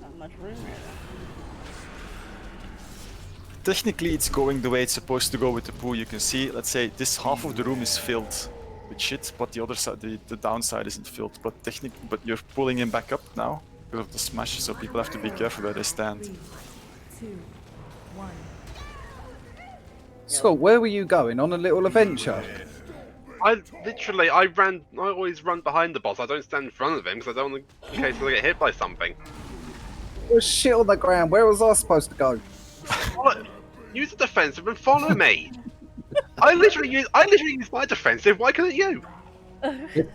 Not much room right now. Technically it's going the way it's supposed to go with the poo. You can see, let's say, this half of the room is filled with shit, but the other side, the downside isn't filled. But but you're pulling him back up now because of the smash, so people have to be careful where they stand. 3, 2, 1. Scott, where were you going? On a little adventure? I always run behind the boss. I don't stand in front of him because I don't want to, in case I get hit by something. There's shit on the ground. Where was I supposed to go? What? Use the defensive and follow me. I literally use my defensive. Why couldn't you?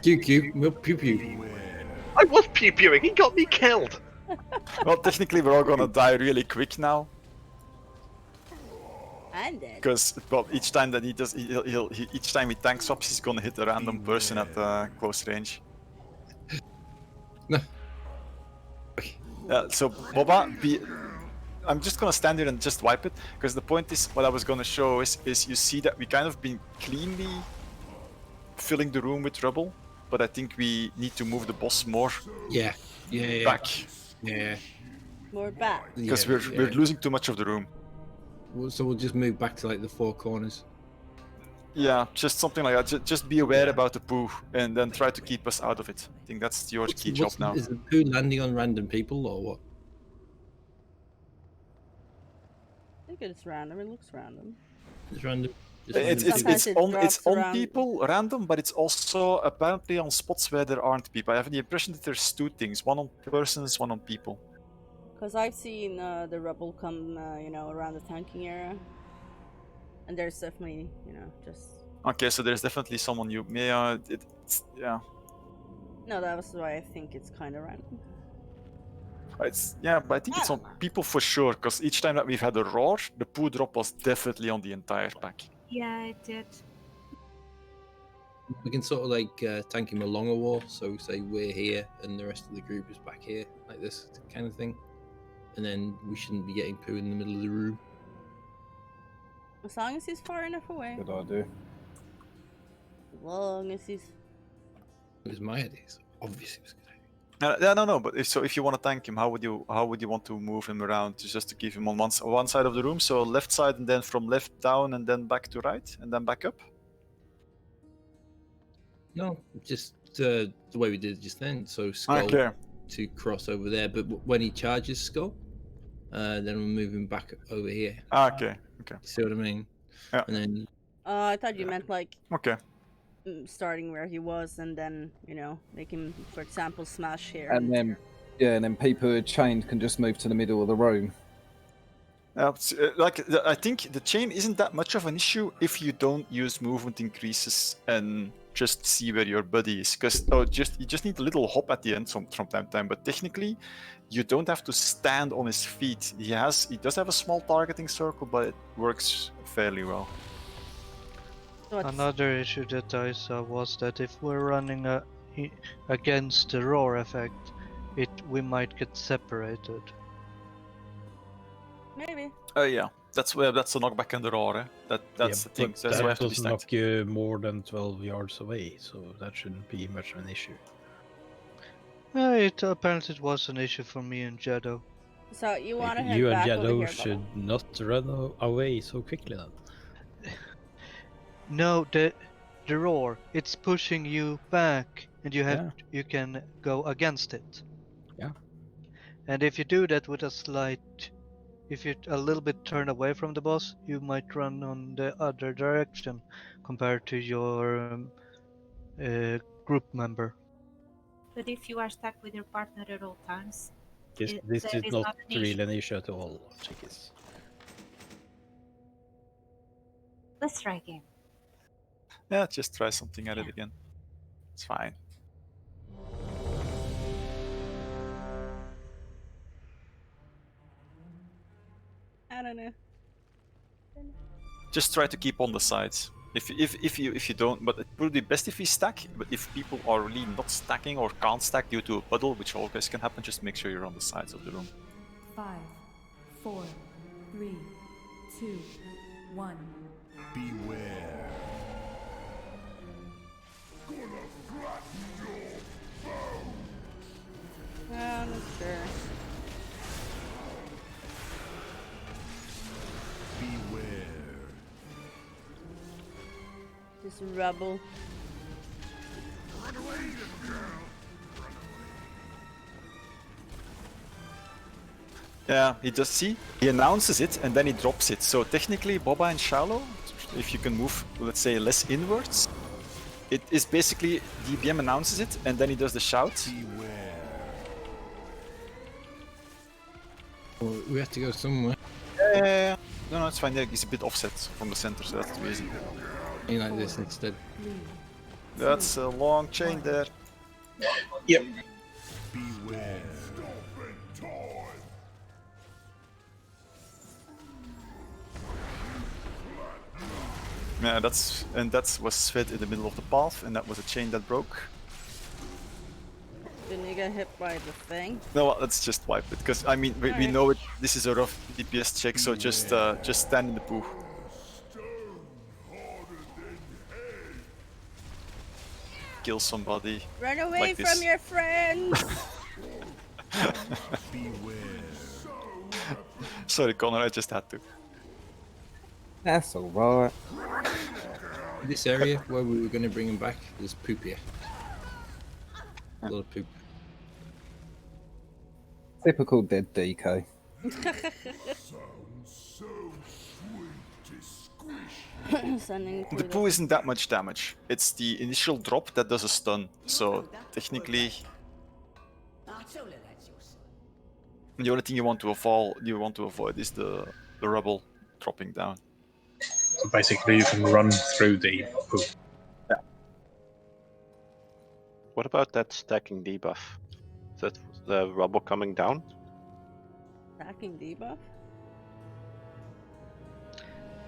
Pew pew. I was pew-pewing. He got me killed. Well, technically we're all gonna die really quick now. I'm dead. Because well, each time that he does, each time he tank swaps, he's gonna hit a random person at close range. No. So Boba, I'm just gonna stand here and just wipe it, because the point is, what I was gonna show is you see that we kind of been cleanly filling the room with rubble, but I think we need to move the boss more back. Yeah. More back. Because we're losing too much of the room. So we'll just move back to like the four corners. Yeah, just something like that. Just be aware about the poo, and then try to keep us out of it. I think that's your key job now. Is the poo landing on random people or what? I think it's random. It looks random. It's random. It's on people, random, but it's also apparently on spots where there aren't people. I have the impression that there's two things: one on persons, one on people. Because I've seen the rubble come, around the tanking area, and there's definitely, just. Okay, so there's definitely someone you may. Yeah. No, that was why I think it's kind of random. But I think it's on people for sure. Because each time that we've had a roar, the poo drop was definitely on the entire pack. Yeah, it did. We can sort of like tank him along a wall. So say we're here and the rest of the group is back here, like this kind of thing. And then we shouldn't be getting poo in the middle of the room. As long as he's far enough away. Good idea. As long as he's. It was my idea. So obviously, it was a good idea. No. But if you want to tank him, how would you want to move him around just to keep him on one side of the room? So left side, and then from left down, and then back to right, and then back up. No, just the way we did it just then. So Skull to cross over there, but when he charges Skull, then we'll move him back over here. Okay. See what I mean? Yeah. And then. I thought you meant like. Okay. Starting where he was, and then make him, for example, smash here. And then, and then people who are chained can just move to the middle of the room. I think the chain isn't that much of an issue if you don't use movement increases and just see where your buddy is. Because you just need a little hop at the end from time to time. But technically, you don't have to stand on his feet. He does have a small targeting circle, but it works fairly well. Another issue that I saw was that if we're running against the roar effect, we might get separated. Maybe. Yeah, that's a knockback in the roar. That's the thing. That's why I have to be doesn't knock you more than 12 yards away, so that shouldn't be much of an issue. Apparently it was an issue for me and Jado. So you want to head You and back over Jado here, should not run away so quickly then. No, the roar, it's pushing you back, and you can go against it. Yeah. And if you do that with if you a little bit turn away from the boss, you might run on the other direction compared to your group member. But if you are stuck with your partner at all times, This there is not an really issue. an issue at all, Chickis. Let's try again. Yeah, just try something at it again. It's fine. I don't know. Just try to keep on the sides. If you don't, but it would be best if we stack. But if people are really not stacking or can't stack due to a puddle, which always can happen, just make sure you're on the sides of the room. 5, 4, 3, 2, 1. Beware. I'm not sure. Beware. Just rubble. Run away, little girl. Yeah, he does see. He announces it and then he drops it. So technically, Boba and Shallow, if you can move, let's say, less inwards, it is basically DBM announces it and then he does the shout. Well, we have to go somewhere. Yeah. No, it's fine. Yeah, he's a bit offset from the center, so that's too easy. You like this instead. That's a long chain there. Yep. Beware. Yeah, that was fed in the middle of the path, and that was a chain that broke. Didn't you get hit by the thing? No, let's just wipe it, because I mean we know it. This is a rough DPS check, so just stand in the poo. Kill somebody. Run away like from this. your friends! Sorry, Connor, I just had to. That's alright. This area where we were going to bring him back, there's poop here. A lot of poop. Typical dead DK. Sending The poo isn't that much damage. It's the initial drop that does a stun. So technically, the only thing you want to avoid is the rubble dropping down. So basically, you can run through the poop. Yeah. What about that stacking debuff? Is that the rubble coming down? Stacking debuff?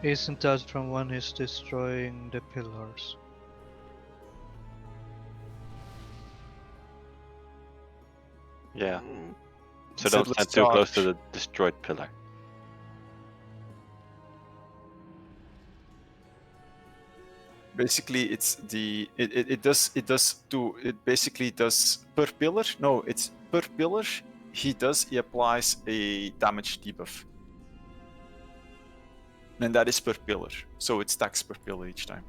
Isn't that from when he's destroying the pillars? Yeah. So So don't let's stand too close to charge. the destroyed pillar. Basically, it's the it basically does per pillar. No, it's per pillar. He applies a damage debuff, and that is per pillar. So it stacks per pillar each time.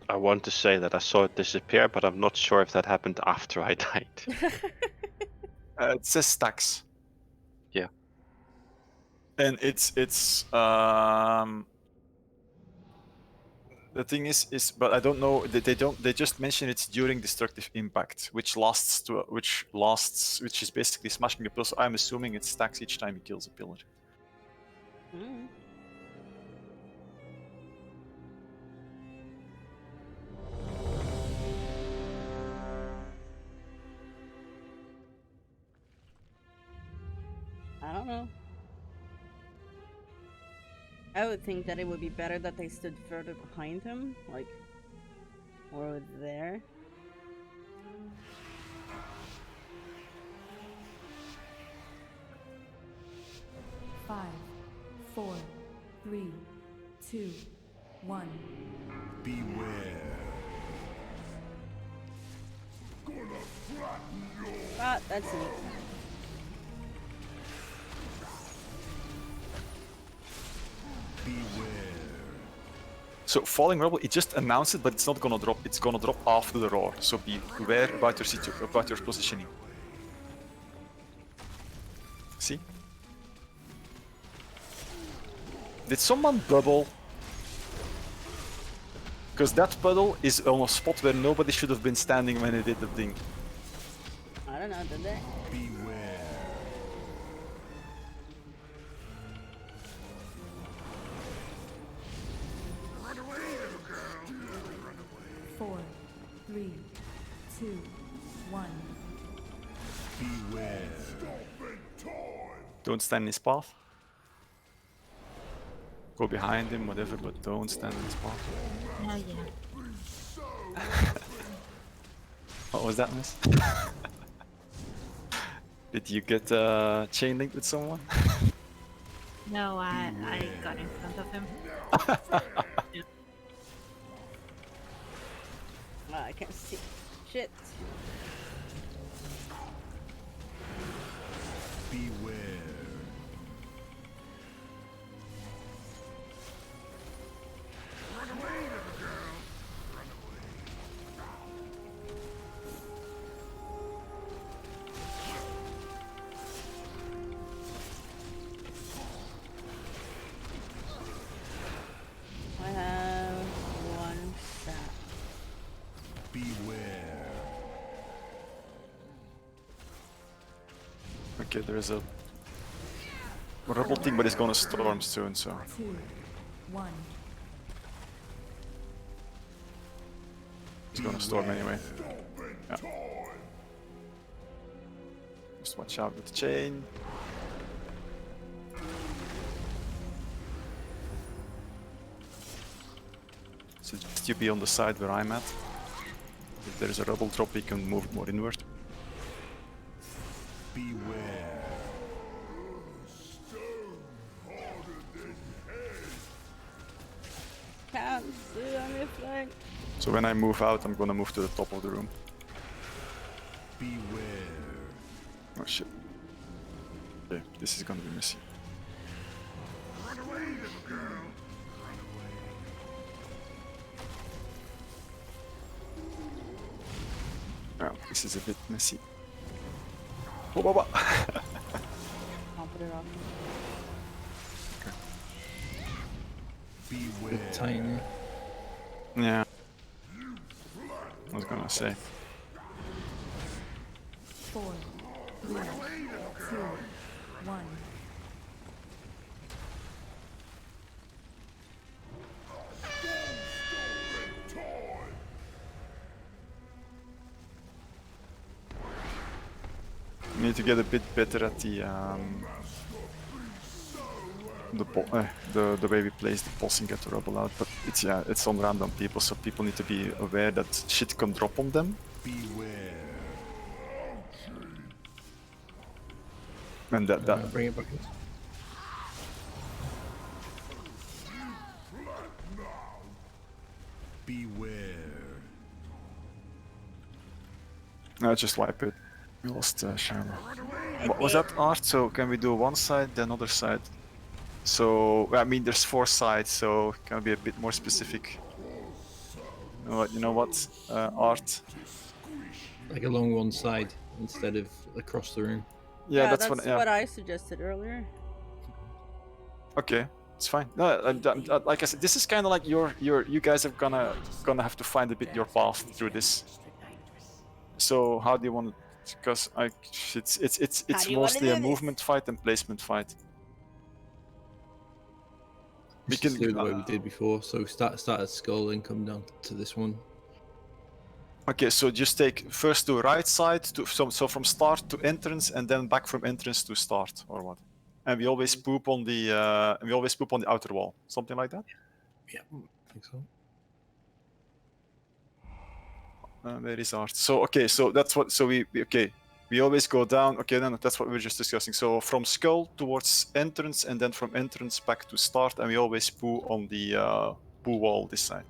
I want to say that I saw it disappear, but I'm not sure if that happened after I died. It says stacks. Yeah. And it's the thing is but I don't know, they just mention it's during destructive impact, which is basically smashing the pillar. So I'm assuming it stacks each time he kills a pillar. Mm. I don't know. I would think that it would be better that they stood further behind him, like, or there. Five, 4, 3, 2, 1. Beware. Ah, that's neat. So falling rubble, it just announced it, but it's not gonna drop. It's gonna drop after the roar. So be aware about your positioning. See? Did someone bubble? Because that puddle is on a spot where nobody should have been standing when it did the thing. I don't know, did they? Beware. 4, 3, 2, 1. Beware. Don't stand in his path. Go behind him, whatever, but don't stand in his path. Oh yeah. What was that, miss? Did you get chain linked with someone? No, I got in front of him. Yeah. Ah, I can't see. Shit. Beware. I have one stat. Beware. Okay, there's a rubble thing, but it's gonna storm soon, so. 2, 1. It's gonna storm anyway. Yeah. Just watch out with the chain. left, you be on the side where I'm at. If there is a rubble drop, you can move more inward. Beware. Can't see anything. So when I move out, I'm gonna move to the top of the room. Beware. Oh shit. Okay, this is gonna be messy. Run away, little girl. Oh, this is a bit messy. Oh, baba. I'll put it off. Bit tiny. Yeah. I was gonna say. 4, 3, 2, 1. We need to get a bit better at the way we place the boss and get the rubble out, but it's on random people, so people need to be aware that shit can drop on them. Beware. And that bring it back in. Beware. Just wipe it. We lost Sharma. What was that, Art? So can we do one side, then other side? So I mean, there's 4 sides, so can we be a bit more specific? You know what, Art? Like along one side instead of across the room. Yeah, that's what I suggested earlier. Okay, it's fine. No, like I said, this is kind of like you guys are gonna have to find a bit your path through this. So how do you want to? Because it's mostly a movement fight and placement fight. We can do the way we did before. So start at skull and come down to this one. Okay, so just take first to right side so from start to entrance and then back from entrance to start, or what? And we always poop on the outer wall, something like that. Yeah, I think so. Where is Art? So okay, so that's what. So we always go down. Okay, then that's what we were just discussing. So from skull towards entrance, and then from entrance back to start, and we always poo on the poo wall this side.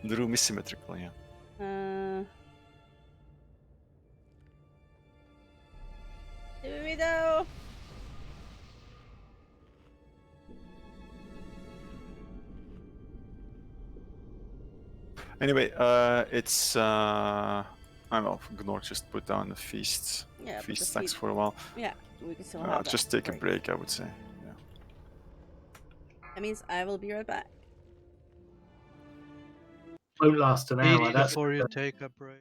The room is symmetrical, yeah. Here we go. Anyway, it's I don't know. Gnor just put down the feast. Yeah, feast stacks for a while. Yeah, we can still have that. Just take a break, I would say. Yeah. That means I will be right back. Won't last an hour. That's before you take a break.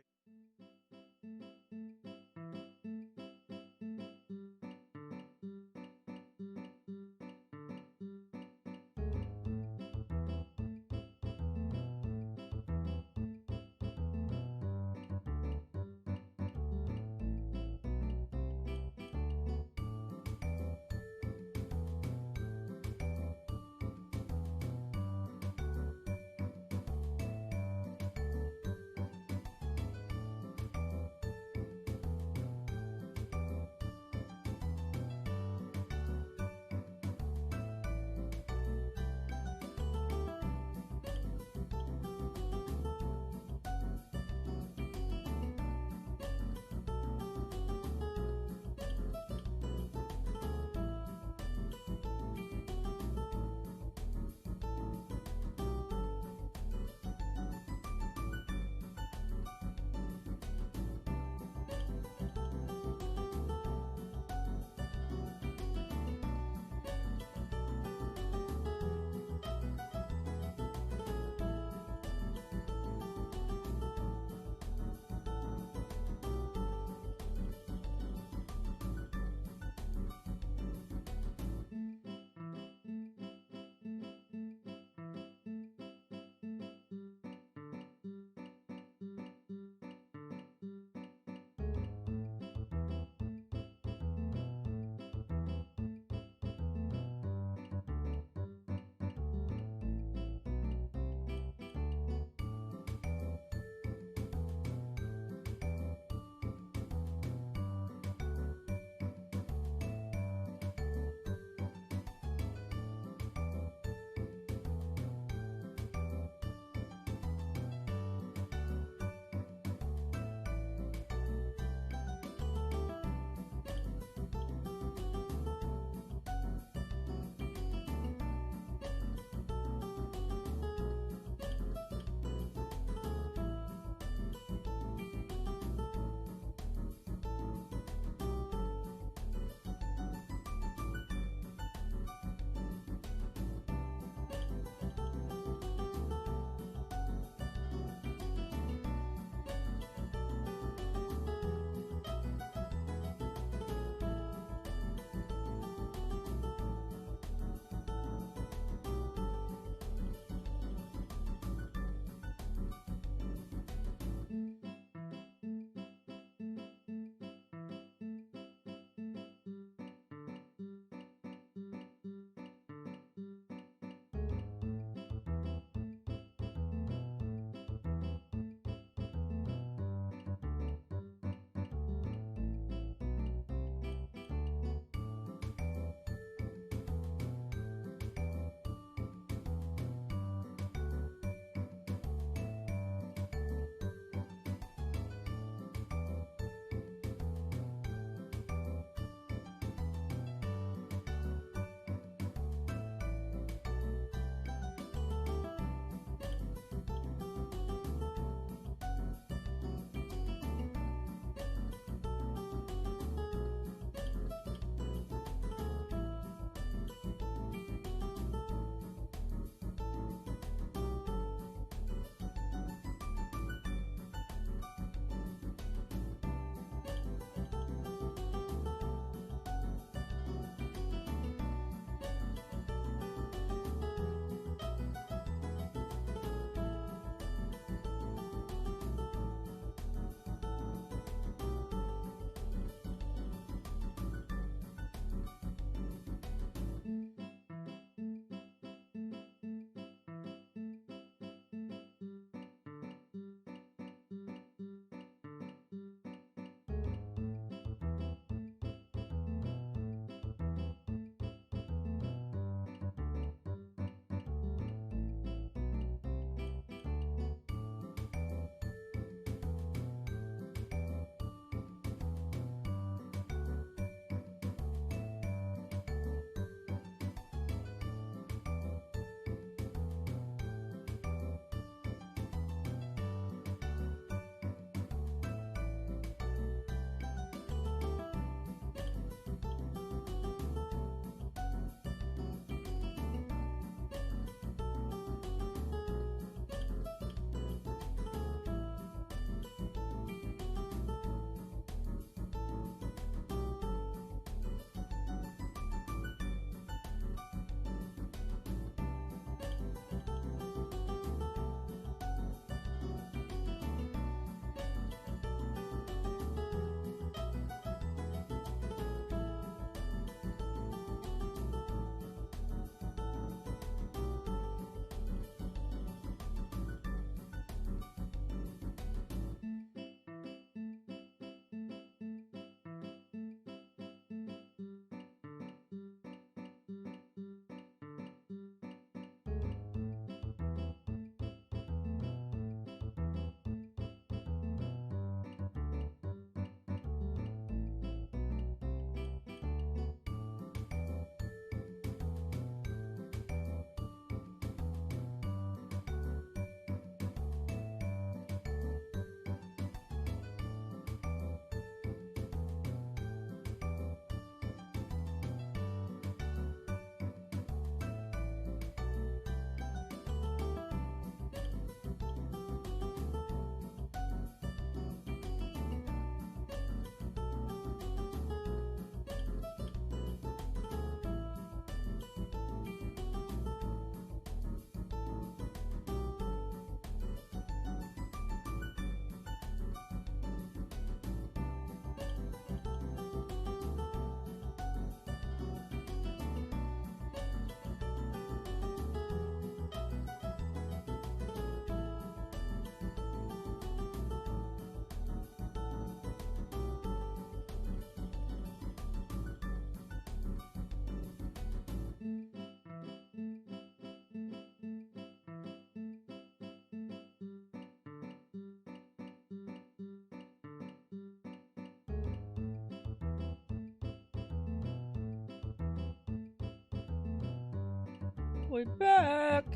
We're back.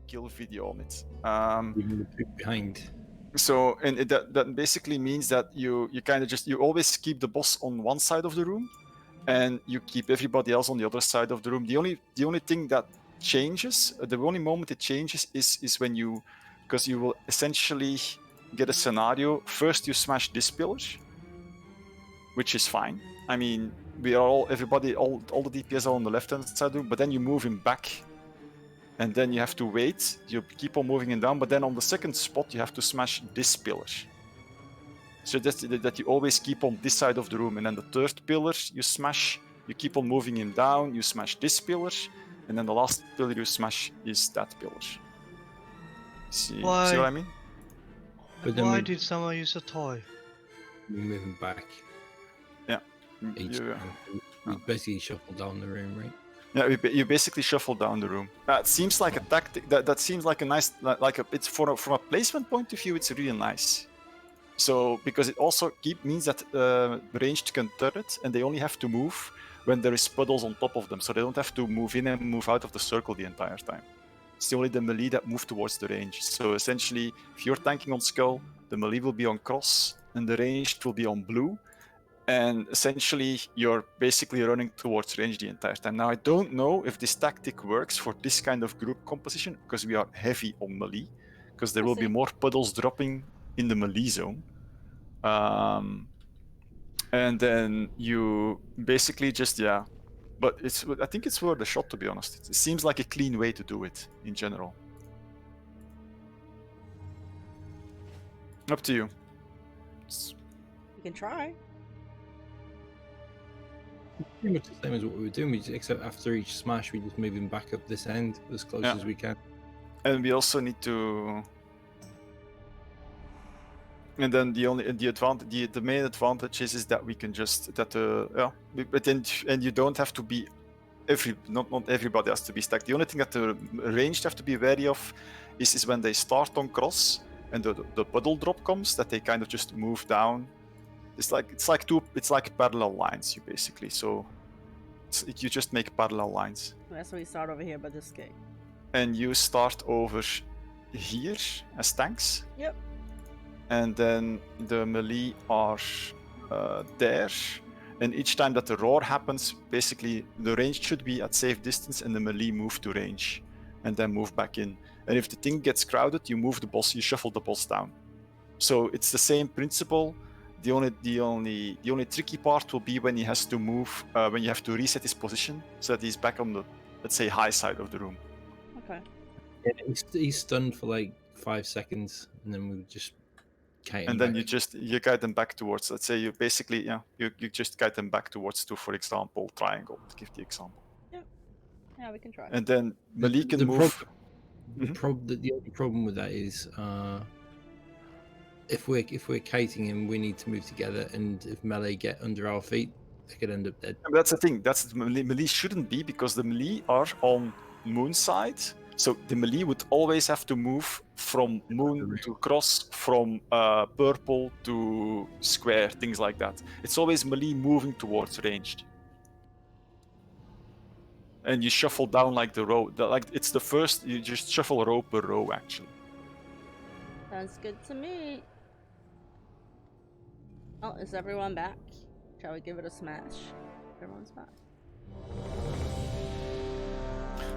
Kill video on it. Behind. So, and that basically means that you kind of just you always keep the boss on one side of the room, and you keep everybody else on the other side of the room. The only thing that changes, the only moment it changes is when you, because you will essentially get a scenario. First, you smash this pillar, which is fine. I mean, we are all the DPS are on the left-hand side of the room, but then you move him back. And then you have to wait, you keep on moving him down, but then on the second spot you have to smash this pillar. So that you always keep on this side of the room, and then the third pillar you smash, you keep on moving him down, you smash this pillar, and then the last pillar you smash is that pillar. See what I mean? But then Why did someone use a toy? We move him back. Yeah. We basically shuffle down the room, right? Yeah, you basically shuffle down the room. It seems like a tactic. That seems like a nice, it's from a placement point of view, it's really nice. So because it also means that ranged can turret, and they only have to move when there is puddles on top of them, so they don't have to move in and move out of the circle the entire time. It's only the melee that move towards the range. So essentially, if you're tanking on skull, the melee will be on cross, and the ranged will be on blue. And essentially, you're basically running towards range the entire time. Now, I don't know if this tactic works for this kind of group composition, because we are heavy on melee, because there will be more puddles dropping in the melee zone. And then you basically just, but I think it's worth a shot, to be honest. It seems like a clean way to do it, in general. Up to you. You can try. Pretty much the same as what we were doing, except after each smash, we just move him back up this end as close as we can. And we also need to. And then the main advantage is that we can just but then and you don't have to be not everybody has to be stacked. The only thing that the ranged have to be wary of is when they start on cross and the puddle drop comes, that they kind of just move down. It's like parallel lines, you basically. So you just make parallel lines. That's why we start over here by this gate. And you start over here as tanks. Yep. And then the melee are there. And each time that the roar happens, basically the range should be at safe distance, and the melee move to range, and then move back in. And if the thing gets crowded, you move the boss, you shuffle the boss down. So it's the same principle. The only tricky part will be when he has to move, when you have to reset his position so that he's back on the, let's say, high side of the room. Okay. Yeah, he's stunned for like 5 seconds, and then we just kite him and then back. you guide them back towards, let's say, you basically you just guide them back towards to, for example, triangle, to give the example. Yeah, we can try. And then melee can move. The only problem with that is if we're kiting him, we need to move together, and if melee get under our feet, they could end up dead. And that's the thing. That's melee shouldn't be, because the melee are on moon side. So the melee would always have to move from moon to cross, from purple to square, things like that. It's always melee moving towards ranged. And you shuffle down like the row. Like it's the first. You just shuffle row per row, actually. Sounds good to me. Oh, is everyone back? Shall we give it a smash? Everyone's back.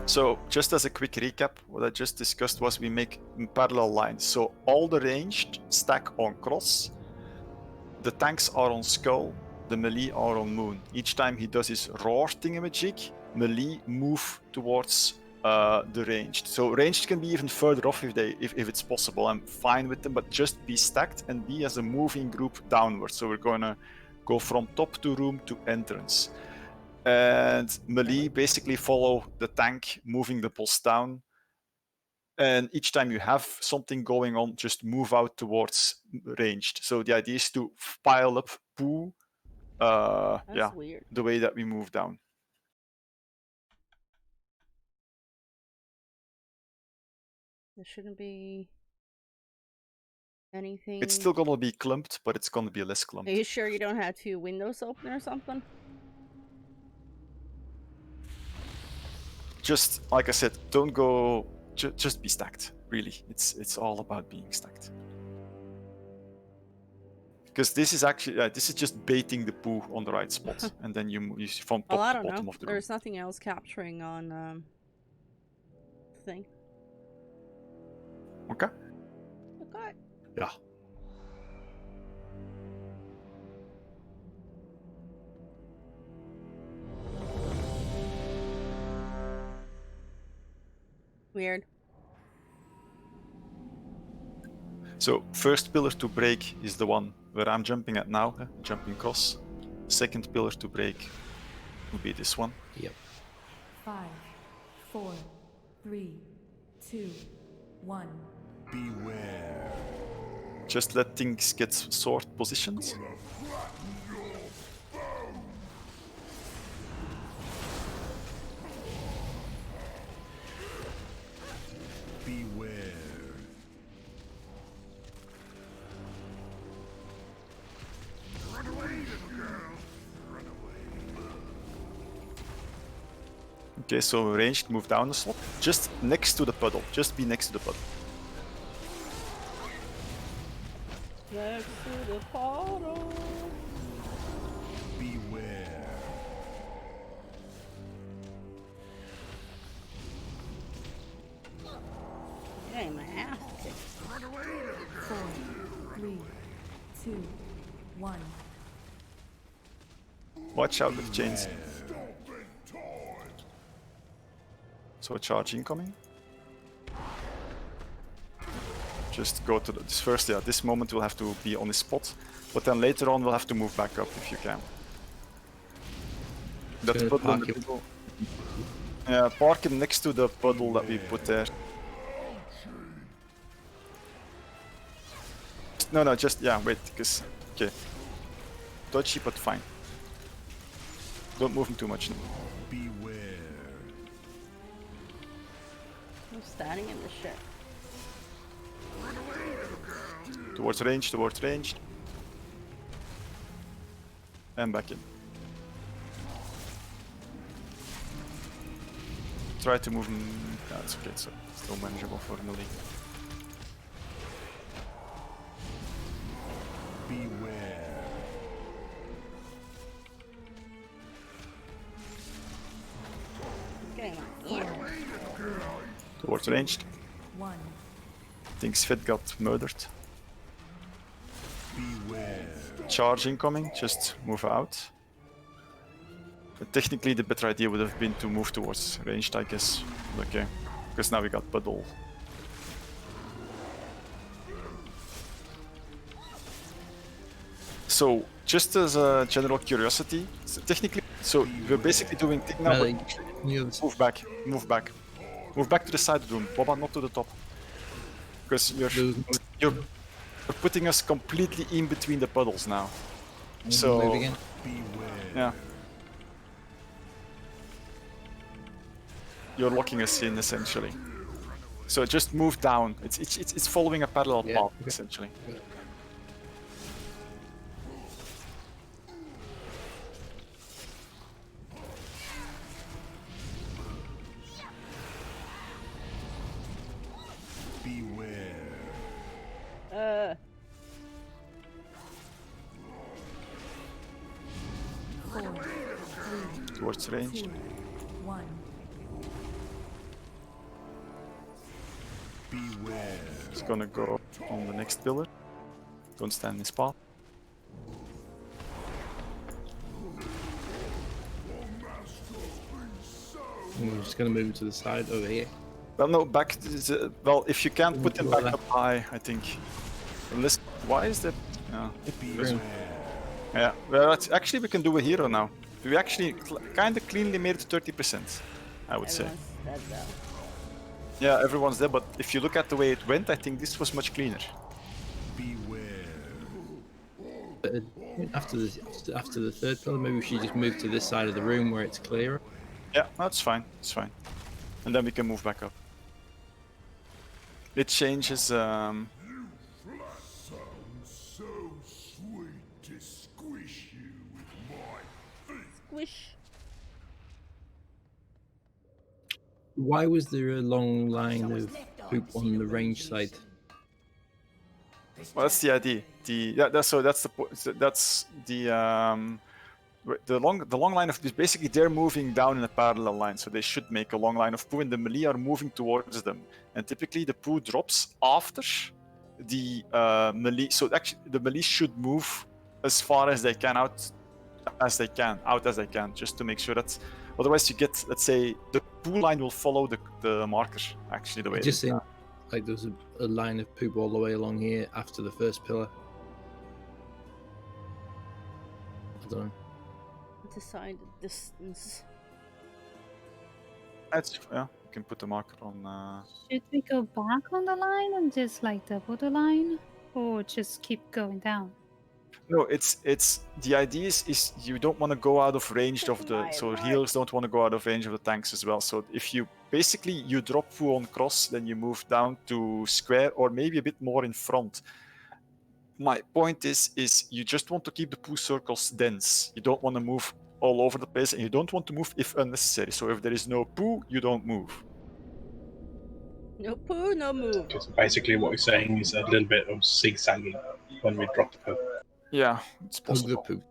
So, just as a quick recap, what I just discussed was we make parallel lines. So, all the ranged stack on cross, the tanks are on skull, the melee are on moon. Each time he does his roar thingamajig, melee move towards the ranged. So, ranged can be even further off if it's possible. I'm fine with them, but just be stacked and be as a moving group downwards. So, we're going to go from top to room to entrance. And melee basically follow the tank moving the boss down. And each time you have something going on, just move out towards ranged. So the idea is to pile up poo, weird. The way that we move down. There shouldn't be anything. It's still gonna be clumped, but it's gonna be less clumped. Are you sure you don't have 2 windows open or something? just like I said, don't go. Just be stacked. Really, it's all about being stacked. Because this is actually this is just baiting the poo on the right spot, and then you from top Well, I to don't bottom know. of the room. There's nothing else capturing on thing. Okay. Okay. Yeah. Weird. So first pillar to break is the one where I'm jumping at now, jumping across. Second pillar to break will be this one. Yep. 5, 4, 3, 2, 1. Beware. Just let things get sword positions. Beware. Run away, little girl. Run away. Okay, so ranged, move down a slot. Just next to the puddle. Just be next to the puddle. Next to the bottle. Beware. Getting my ass kicked. Run away, little girl. 4, 3, 2, 1. Watch out with chains. So charge incoming. Just go to this first, yeah, this moment we'll have to be on the spot, but then later on we'll have to move back up if you can. That Gonna puddle in park the it. middle. Yeah, park it next to the puddle that we put there. No, just, yeah, wait, because, okay. Dodgy, but fine. Don't move him too much. Beware. I'm standing in the shit. Run away, little girl. Towards range. And back in. Try to move him. Yeah, it's okay, so still manageable for melee. Beware. Getting my ear. Towards ranged. 1. I think Svet got murdered. Beware. Charge incoming, just move out. But technically the better idea would have been to move towards ranged, I guess. Okay, because now we got puddle. So, just as a general curiosity, so technically, so we're basically doing thing now, but move back. Move back to the side of the room, Boba, not to the top. Because you're putting us completely in between the puddles now. So, move again. yeah. You're locking us in, essentially. So just move down. It's following a parallel path, essentially. Beware. Towards range. 2, 1. Beware. It's gonna go on the next pillar. Don't stand in spot. I'm just gonna move to the side over here. Well, no, back. Well, if you can't put him back up high, I think. Unless, why is that? Yeah. Yeah. Well, actually, we can do a hero now. We actually kind of cleanly made it 30%, I would say. Dead though. Yeah, everyone's there, but if you look at the way it went, I think this was much cleaner. After the third pillar, maybe we should just move to this side of the room where it's clearer. Yeah, that's fine. It's fine. And then we can move back up. It changes. So sweet to squish you with my feet. Squish. Why was there a long line of poop on the range side? Well, that's the idea. That's the long line of basically they're moving down in a parallel line, so they should make a long line of poo, and the melee are moving towards them. And typically the poo drops after the melee. So actually the melee should move as far as they can out as they can, just to make sure that. Otherwise, you get, let's say, the poo line will follow the marker. Actually, the way Just saying, like there's a line of poop all the way along here after the first pillar. I don't know. Decide the distance. That's you can put the marker on. Should we go back on the line and just like double the line, or just keep going down? No, it's the idea is you don't want to go out of range of the healers don't want to go out of range of the tanks as well. So if you basically you drop poo on cross, then you move down to square or maybe a bit more in front. My point is you just want to keep the poo circles dense. You don't want to move all over the place, and you don't want to move if unnecessary. So if there is no poo, you don't move. No poo, no move. Okay, so basically what we're saying is a little bit of zigzagging when we drop the poo. Yeah, it's possible. Poo.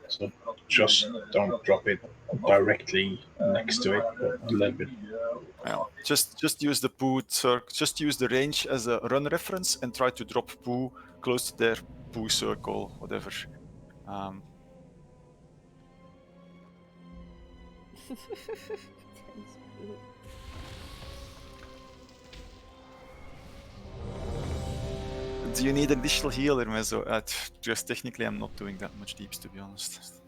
So just don't drop it directly next to it, but a little bit. Yeah, just use the poo circle. Just use the range as a run reference and try to drop poo close to their poo circle, whatever. Do you need additional healer, Mezzo? Just technically, I'm not doing that much deeps, to be honest.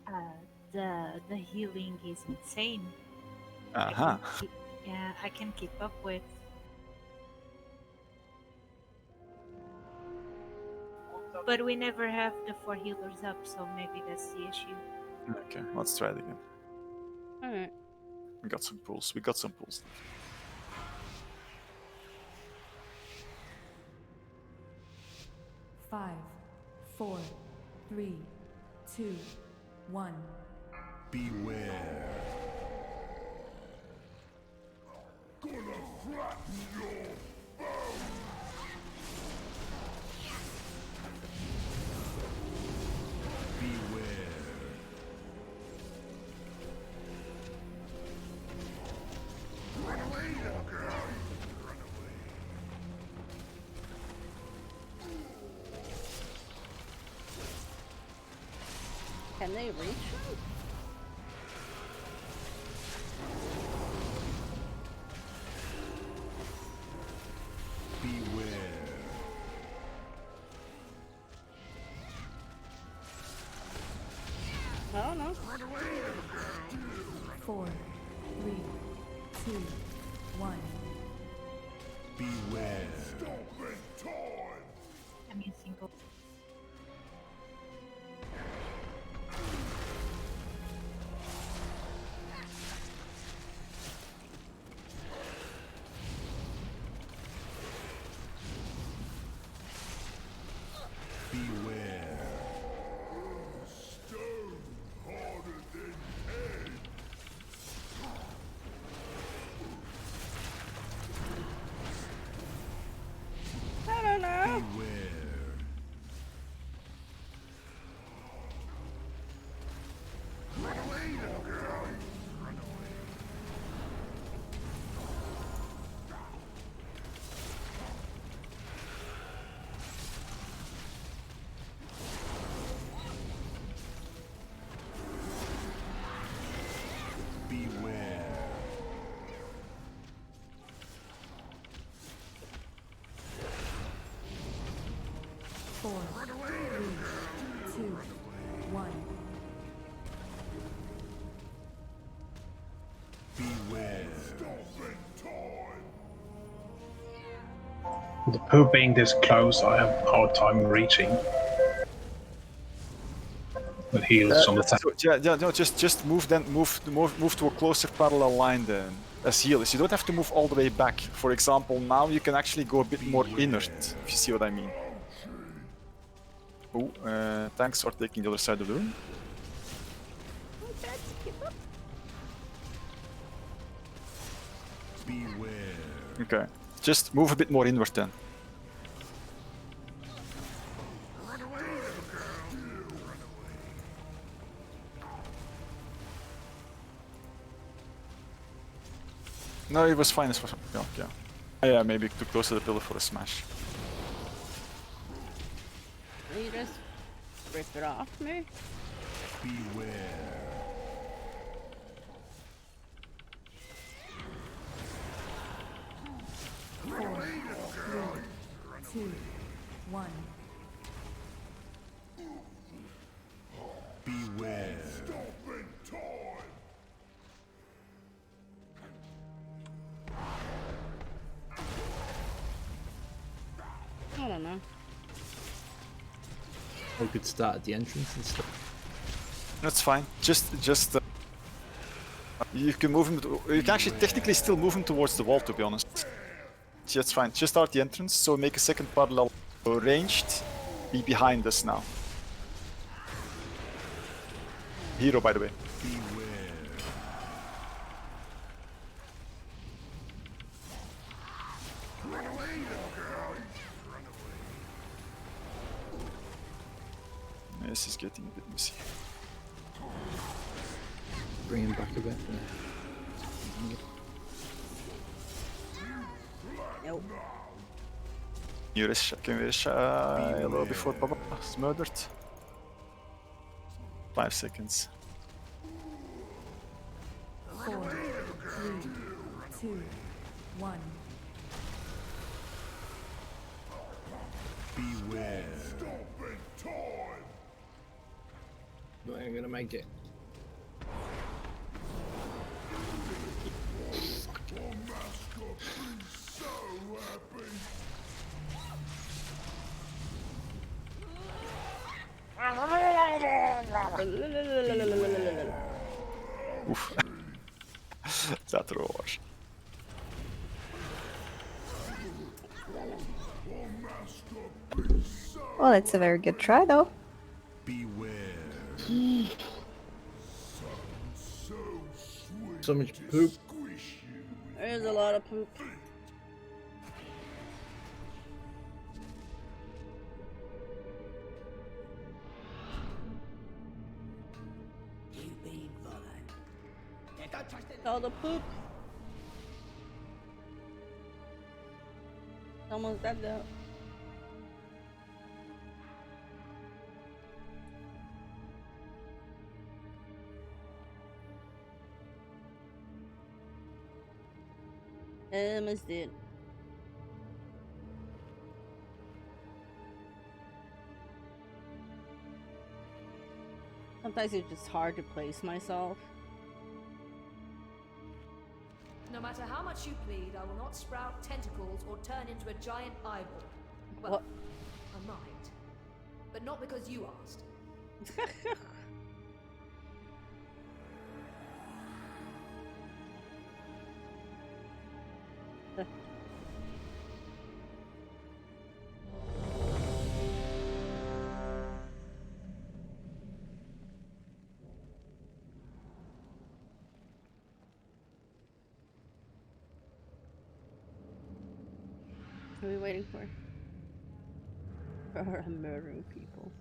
The healing is insane. Uh-huh. I can keep up with. But we never have the 4 healers up, so maybe that's the issue. Okay, let's try it again. Alright. We got some pulls. 5, 4, 3, 2, 1. Beware. Gonna flatten your bones. Beware. Run away, little girl. Run away. Can they reach me? Beware. I don't know. 4, 3, 2, 1. Beware. I mean, single. Beware. Stone harder than head. I don't know. Beware. Run away, little girl. Run away. Beware. 4, 3, 2, 1. Beware. The poo being this close, I have a hard time reaching. The healers on the top. No, just move to a closer parallel line then as healers. You don't have to move all the way back. For example, now you can actually go a bit more inert, if you see what I mean. Oh, tanks are taking the other side of the room. Keep up. Okay. Just move a bit more inward then. No, it was fine. It was yeah, okay. Yeah, maybe too close to the pillar for a smash. Will you just rip it off me? Beware. 4, 3, 2, 1. Beware. I don't know. We could start at the entrance and stuff. That's fine. Just you can move him. You can actually technically still move him towards the wall, to be honest. That's fine. Just start the entrance. So make a second parallel ranged. Be behind us now. Hero, by the way. This is getting a bit messy. Bring him back a bit. Nope. Can we rush a little before Baba is murdered? 5 seconds. 4, 3, 2, 1. Beware. But I'm gonna make it. Oof. That roar. Well, it's a very good try, though. So much poop. There's a lot of poop. All the poop. Almost dead though. Almost dead. Sometimes it's just hard to place myself. No matter how much you plead, I will not sprout tentacles or turn into a giant eyeball. Well, What? I might. But not because you asked. What are we waiting for? For murdering people.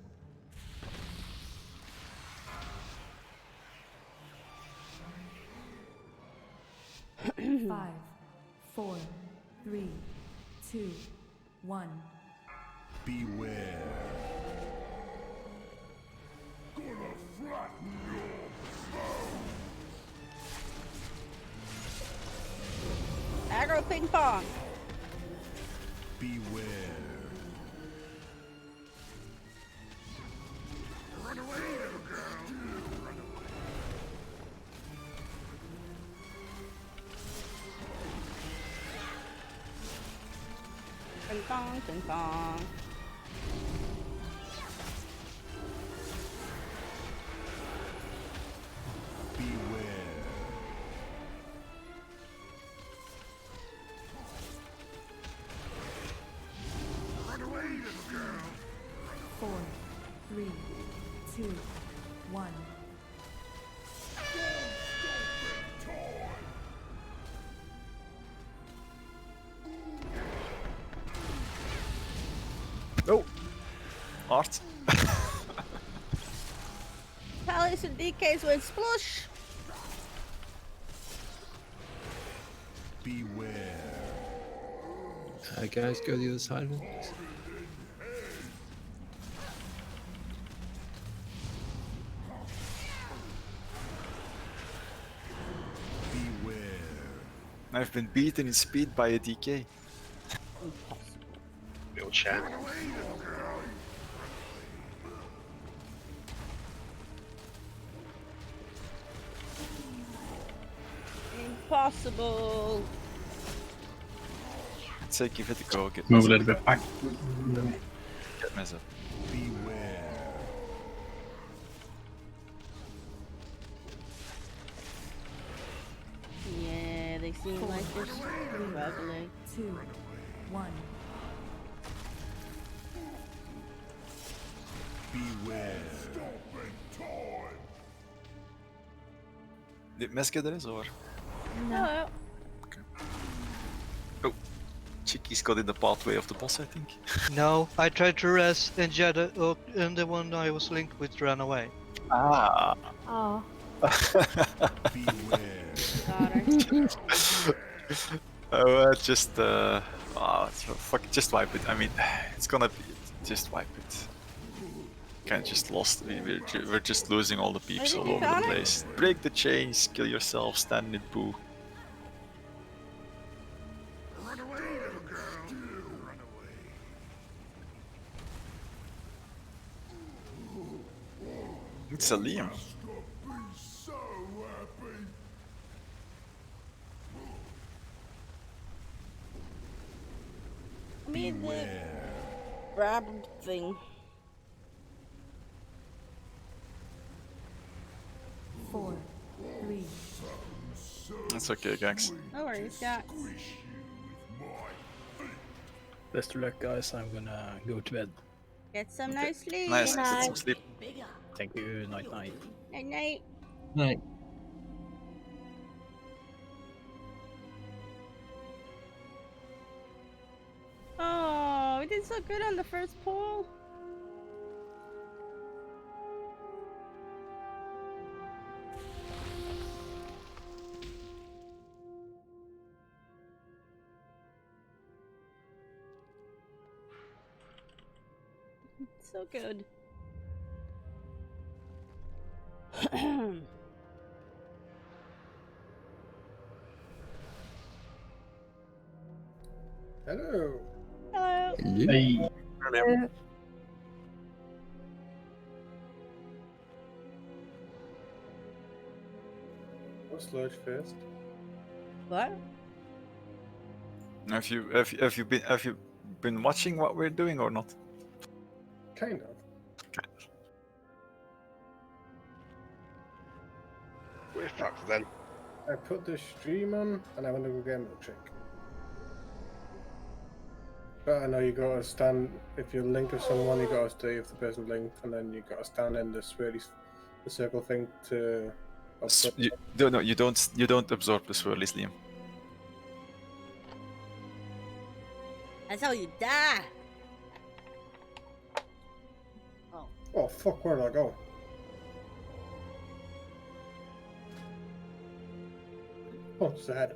Five, 4, 3, 2, 1. Beware. Gonna flatten your foe. Aggro ping pong. Beware. Run away, little girl. Run away. Ping pong, ping pong. Beware. Run away, little girl. 4, 3, 2, 1. Oh! Art. Palace and DKs went splush. Beware. Guys, go the other side of it. I've been beaten in speed by a DK. Real chat. Impossible. I'd say give it a go. Get Move a mess little up. bit back. Get mess up. Yeah, they seem like they're struggling. 2, 1. Beware. Did Mess get this or? No. Oh, Chicky's got in the pathway of the boss, I think. No, I tried to rest and Jada, and the one I was linked with ran away. Ah. Oh. Just fuck it, just wipe it. I mean, it's gonna be just wipe it. Can't just lost. We're just losing all the peeps all over the place. Break the chains, kill yourself, stand in poo. Run away, little girl. Run away. It's a Liam. So happy. I mean, the grab thing. 4, 3. That's okay, gangs. No worries, guys. Best of luck, guys. I'm gonna go to bed. Get some nice sleep. Nice, get some sleep. Thank you. Night night. Night night. Night. Oh, we did so good on the first poll. So good. Hello. Hello. Hey. What's Sludge first? What? Have you been watching what we're doing or not? Kind of. We're fucked then. I put the stream on and I went to go get a milkshake. But I know you gotta stand, if you're linked with someone, you gotta stay with the person linked, and then you gotta stand in the circle thing to. You don't absorb the swirlies, Liam. That's how you die. Oh. Oh fuck! Where did I go? Oh, it's ahead.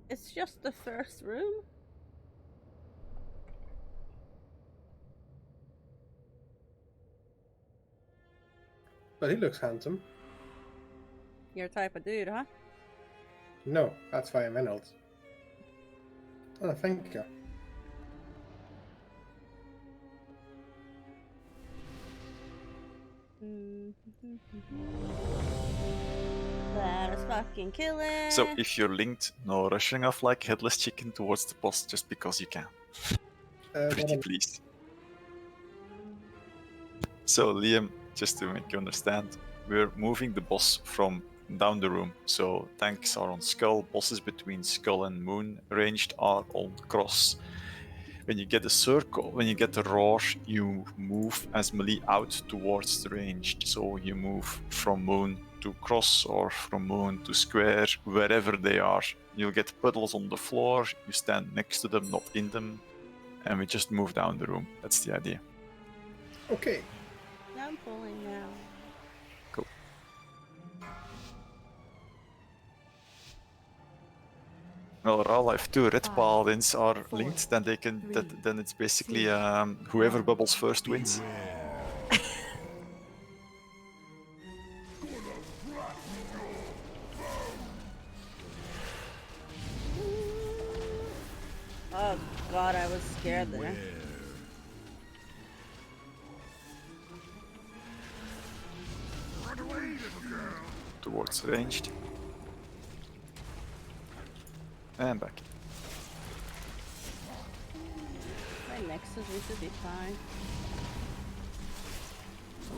It's just the first room. But he looks handsome. Your type of dude, huh? No, that's why I'm Reynolds. Oh, thank you. Let us fucking kill it. So if you're linked, no rushing off like headless chicken towards the boss just because you can. Pretty please. So Liam, just to make you understand, we're moving the boss from down the room. So tanks are on Skull, bosses between Skull and Moon, ranged are on Cross. When you get a circle, when you get the roar, you move as melee out towards the ranged. So you move from Moon to Cross or from Moon to Square, wherever they are. You'll get puddles on the floor. You stand next to them, not in them, and we just move down the room. That's the idea. Okay. I'm pulling now. Cool. Well, Raul, if two red paladins are linked, then they can. Then it's basically whoever bubbles first wins. Oh god, I was scared there. Towards ranged. And back. My nexus we should be fine.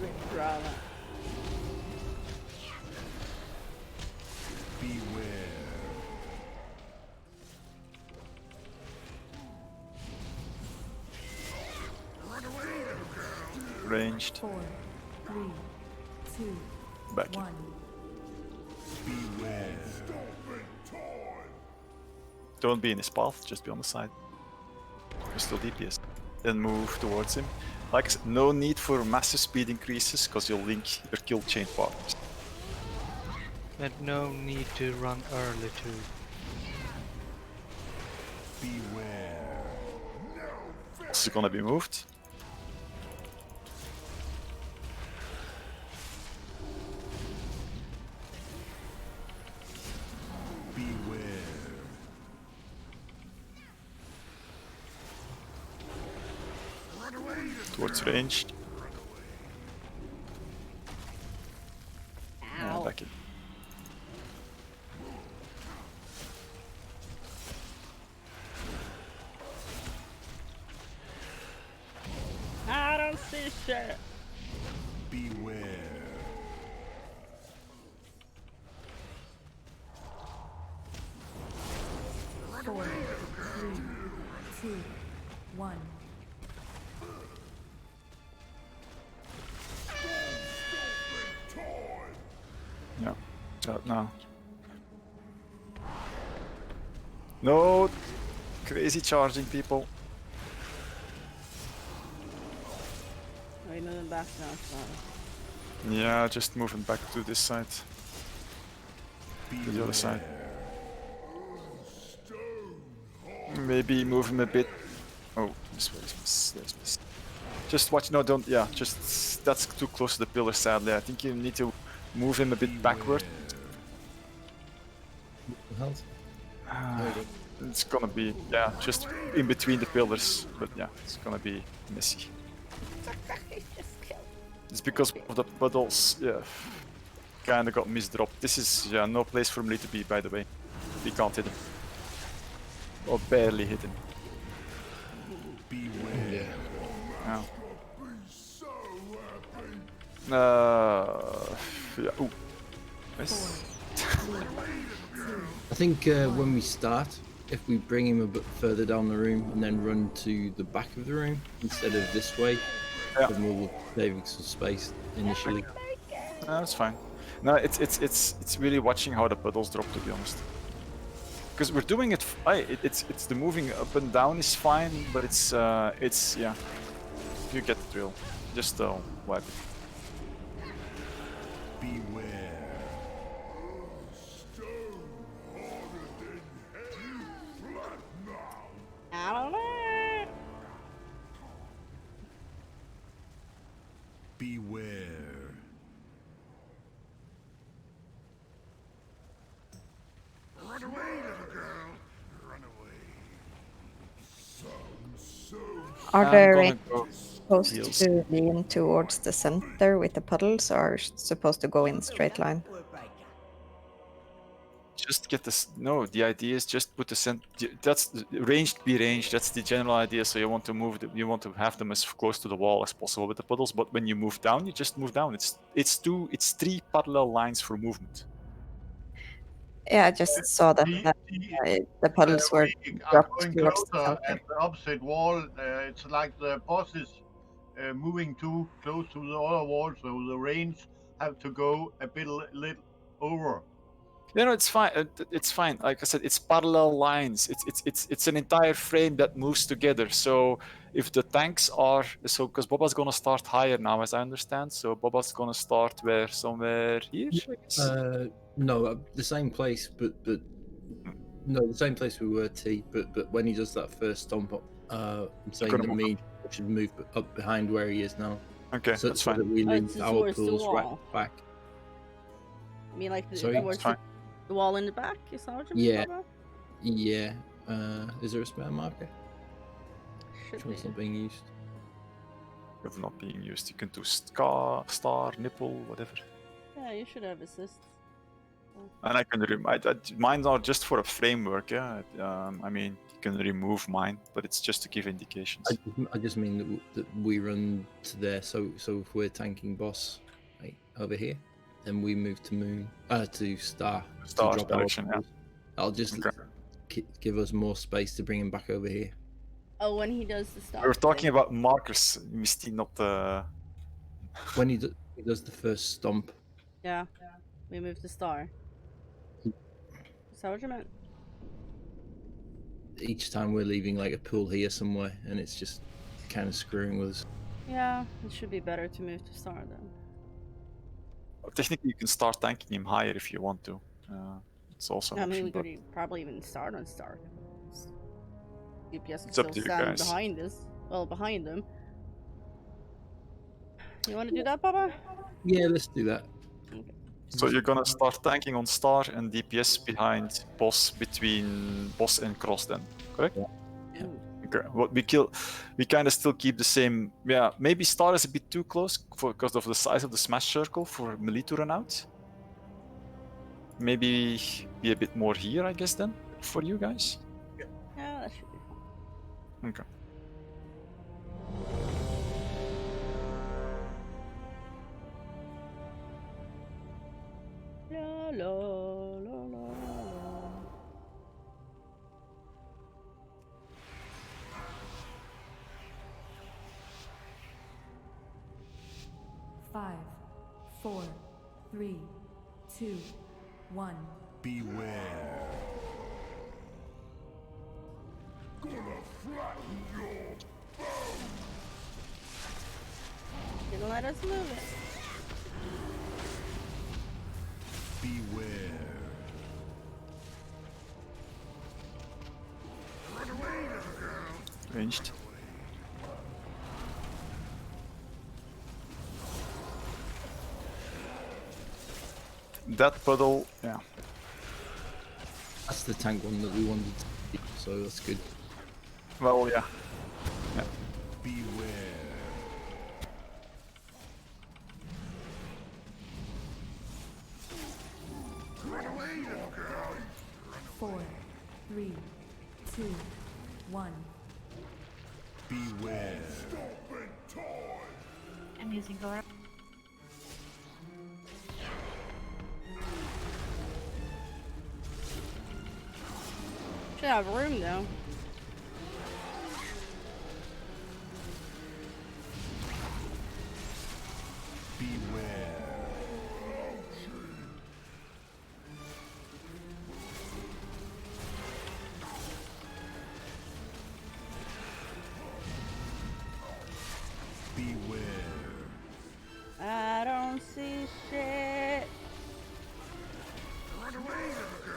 Withdraw that. Ranged. 4, 3, 2, Back. 1. Don't be in his path, just be on the side. You're still DPS. Then move towards him. Like I said, no need for massive speed increases, because you'll link your kill chain partners. And no need to run early too. This is gonna be moved. Towards ranged. And back in. I don't see shit. Beware. Four, 3, 2, 1. Yeah, shut now. No! Crazy charging people. Wait, no, back now, it's fine. Yeah, just moving back to this side. To the other side. Maybe move him a bit. Oh, this way is miss. Just watch, no, don't, yeah, just, that's too close to the pillar, sadly. I think you need to move him a bit backward. It's gonna be, yeah, just in between the pillars, but yeah, it's gonna be messy. It's because of the puddles, yeah, kinda got misdropped. This is, yeah, no place for me to be, by the way. We can't hit him. Or barely hit him. Yeah. Yeah, ooh. Nice. I think when we start, if we bring him a bit further down the room and then run to the back of the room instead of this way, then we'll save some space initially. No, that's fine. No, it's really watching how the puddles drop, to be honest. Because we're doing it, it's the moving up and down is fine, but it's yeah, you get the drill. Just wipe it. Beware. I don't know. Beware. Run away, little girl. Run away. Are I'm the gonna ranged go supposed heals. to lean towards the center with the puddles, or are supposed to go in straight line? Just get this. No, the idea is just put the that's ranged. Be ranged. That's the general idea. So you want to move. You want to have them as close to the wall as possible with the puddles. But when you move down, you just move down. It's 3 parallel lines for movement. Yeah, I just saw that, the puddles were dropped Going towards the closer center. at the opposite wall, it's like the boss is moving too close to the other wall, so the range have to go a bit little over. No, it's fine. It's fine. Like I said, it's parallel lines. It's an entire frame that moves together. So if the tanks are because Boba's gonna start higher now, as I understand. So Boba's gonna start somewhere here. I guess? No, the same place, but no, the same place we were, T. But when he does that first stomp up, I'm saying gonna that move me should move up behind where he is now. Okay, so, that's so fine. that we leave it's our towards the pools right wall. back. I mean, like Sorry? towards the wall in the back. Is that what you Yeah. mean? Yeah. Is there a spare marker? Should Sure, it's be. not being used. If not being used, you can do star, nipple, whatever. Yeah, you should have assist. And I can mine are just for a framework. Yeah. I mean, you can remove mine, but it's just to give indications. I just mean that we run to there. So if we're tanking boss over here, then we move to moon, to star. Star to drop direction, our pools. I'll just give us more space to bring him back over here. Oh, when he does the stuff. We were talking about markers, Misty, not When he does the first stomp. Yeah, we move the star. Is that what you meant? Each time we're leaving like a pool here somewhere, and it's just kind of screwing with us. Yeah, it should be better to move to star then. Technically, you can start tanking him higher if you want to. It's also an I mean, option, we but could probably even start on star. DPS can It's up still to you stand guys. behind us. Well, behind them. You want to do that, Papa? Yeah, let's do that. So you're gonna start tanking on star and DPS behind boss, between boss and cross then, correct? Yeah. Okay. What we kind of still keep the same. Yeah, maybe star is a bit too close because of the size of the smash circle for melee to run out. Maybe be a bit more here, I guess, then for you guys. Yeah, that should be fine. Okay. La la la la la. Five, 4, 3, 2, 1. Beware. Gonna flatten your Didn't let us move it. Beware. Ranged. That puddle, yeah. That's the tank one that we wanted to see, so that's good. Well, yeah. Yeah. Beware. 4, 3, 2, 1. Beware. I'm using Gora. Should have room though. Beware. Beware. I don't see shit. Run away, little girl.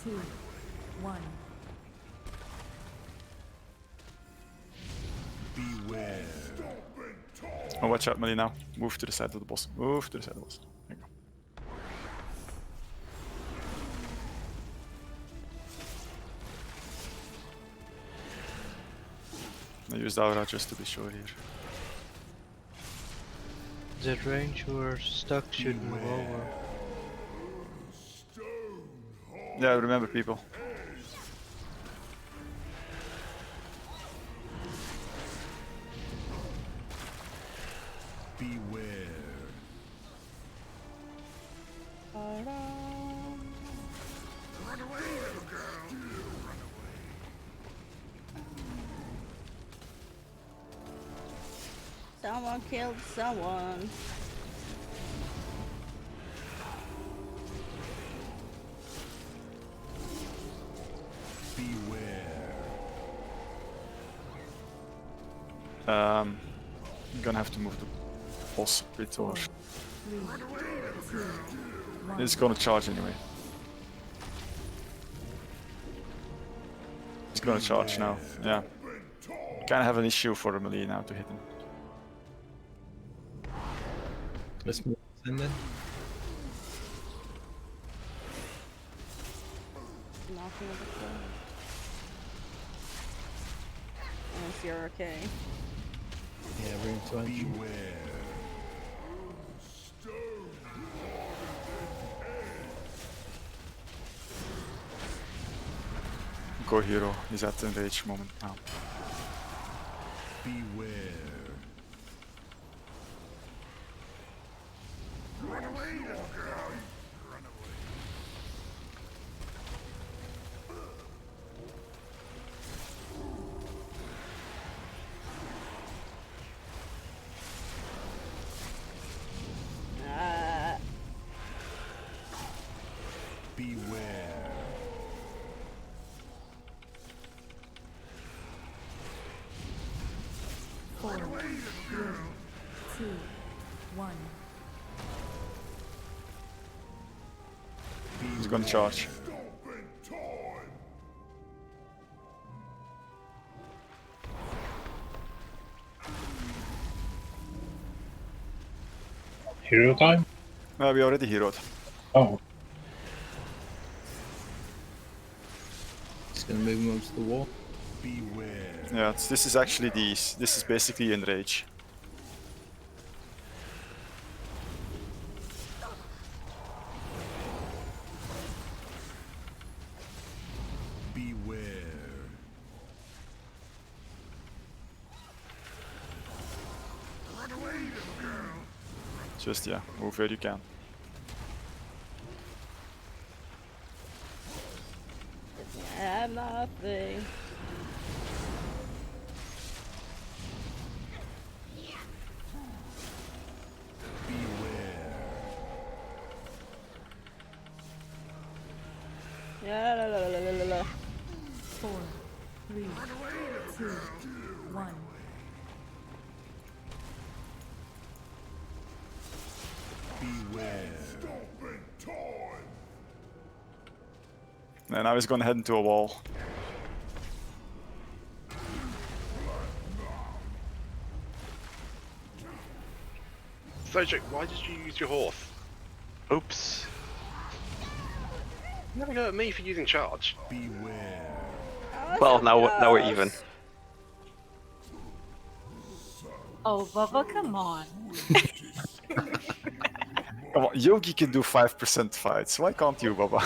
2, 1. Beware. Oh, watch out, Melly now. Move to the side of the boss. Move to the side of the boss. There you go. I used Aura just to be sure here. That range we're stuck should move over. Yeah, remember people. Someone killed someone. I'm gonna have to move the boss a bit over. 3, 2, 1. It's gonna charge anyway. He's gonna charge now, yeah. Kinda have an issue for a melee now to hit him. Let's move in then. Knocking at the floor. Unless you're okay. Yeah, room to enter. Go hero, he's at the enrage moment now. Beware. Run away, little girl. Run away. Beware. 4, 3, 2, 1. He's gonna charge. Hero time? We already heroed. Oh. Just gonna move him onto the wall. Beware. Yeah, this is actually this is basically enrage. Beware. Run away, little girl. Just yeah, move where you can. I have nothing. Yeah, la, la, la, la, la, la. 4, 3, 2, 1. Beware. And now he's gonna head into a wall. Cedric, why did you use your horse? Oops. You never go at me for using charge. Beware. Well, now we're even. Oh, Bubba, come on. Come on, Yogi can do 5% fights. Why can't you, Baba?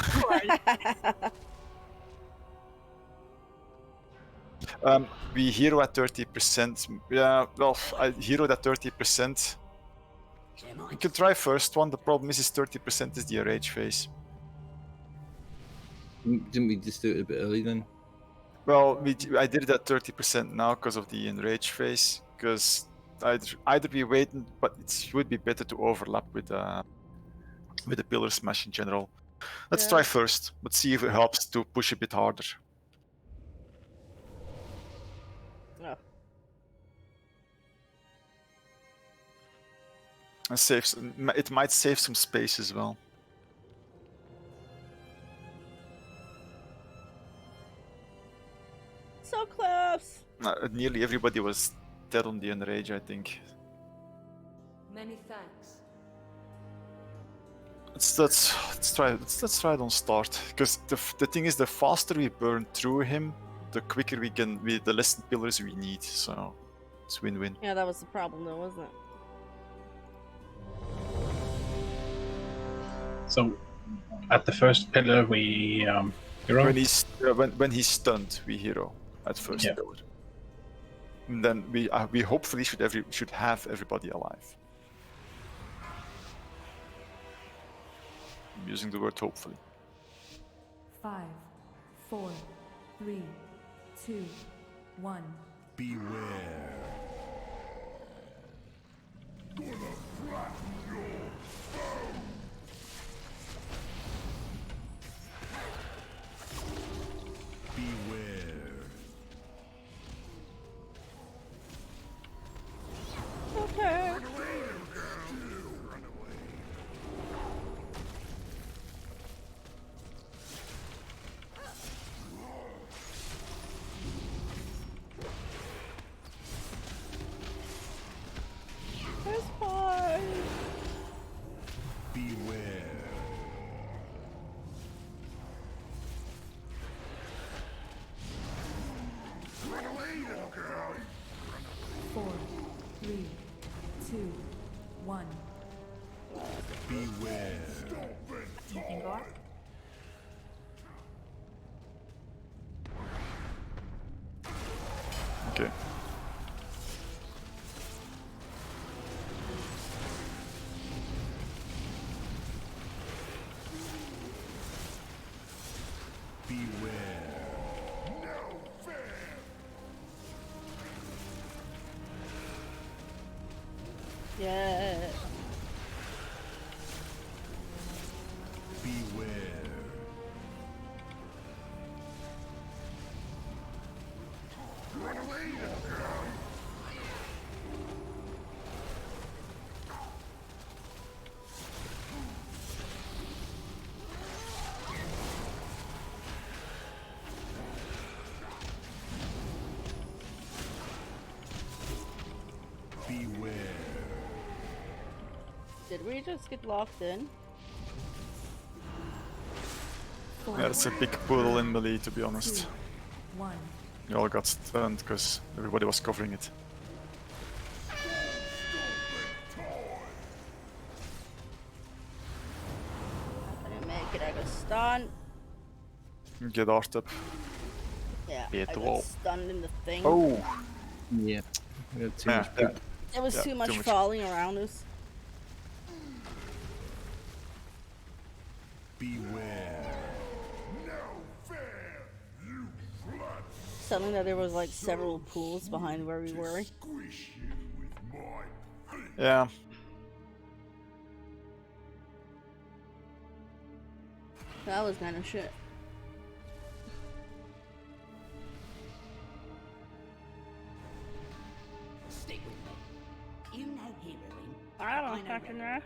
We hero at 30%. Yeah, well, I heroed at 30%. We can try first one. The problem is 30% is the enrage phase. Didn't we just do it a bit early then? Well, I did it at 30% now because of the enrage phase. Because either we wait, but it would be better to overlap with the pillar smash in general. Let's try first. Let's see if it helps to push a bit harder. No. And it might save some space as well. So close. Nearly everybody was dead on the enrage, I think. Many thanks. Let's try it on start. Because the thing is, the faster we burn through him, the quicker we can, the less pillars we need. So it's win-win. Yeah, that was the problem though, wasn't it? So, at the first pillar, we hero. When he's stunned, we hero at first pillar. And then we hopefully should have everybody alive. I'm using the word hopefully. 5, 4, 3, 2, 1. Beware. Okay. It's fine. Beware. 4, 3, 2, 1. Beware. You can go up. Okay. Yeah. Beware. Run away, little girl. Beware. Did we just get locked in? Yeah, it's a big puddle in melee, to be honest. 1. You all got stunned because everybody was covering it. I didn't make it, I got stunned. Get art up. Yeah, Be at I the got wall. stunned in the thing. Oh! Yeah. We had too Yeah, much yeah. poop. There was Yeah, too much too much. falling around us. Beware. No fair, you slut. Suddenly there was like several pools behind where we were. Squish you with my feet. Yeah. That was kind of shit. Stick with me. You know heroine. I know don't fucking know.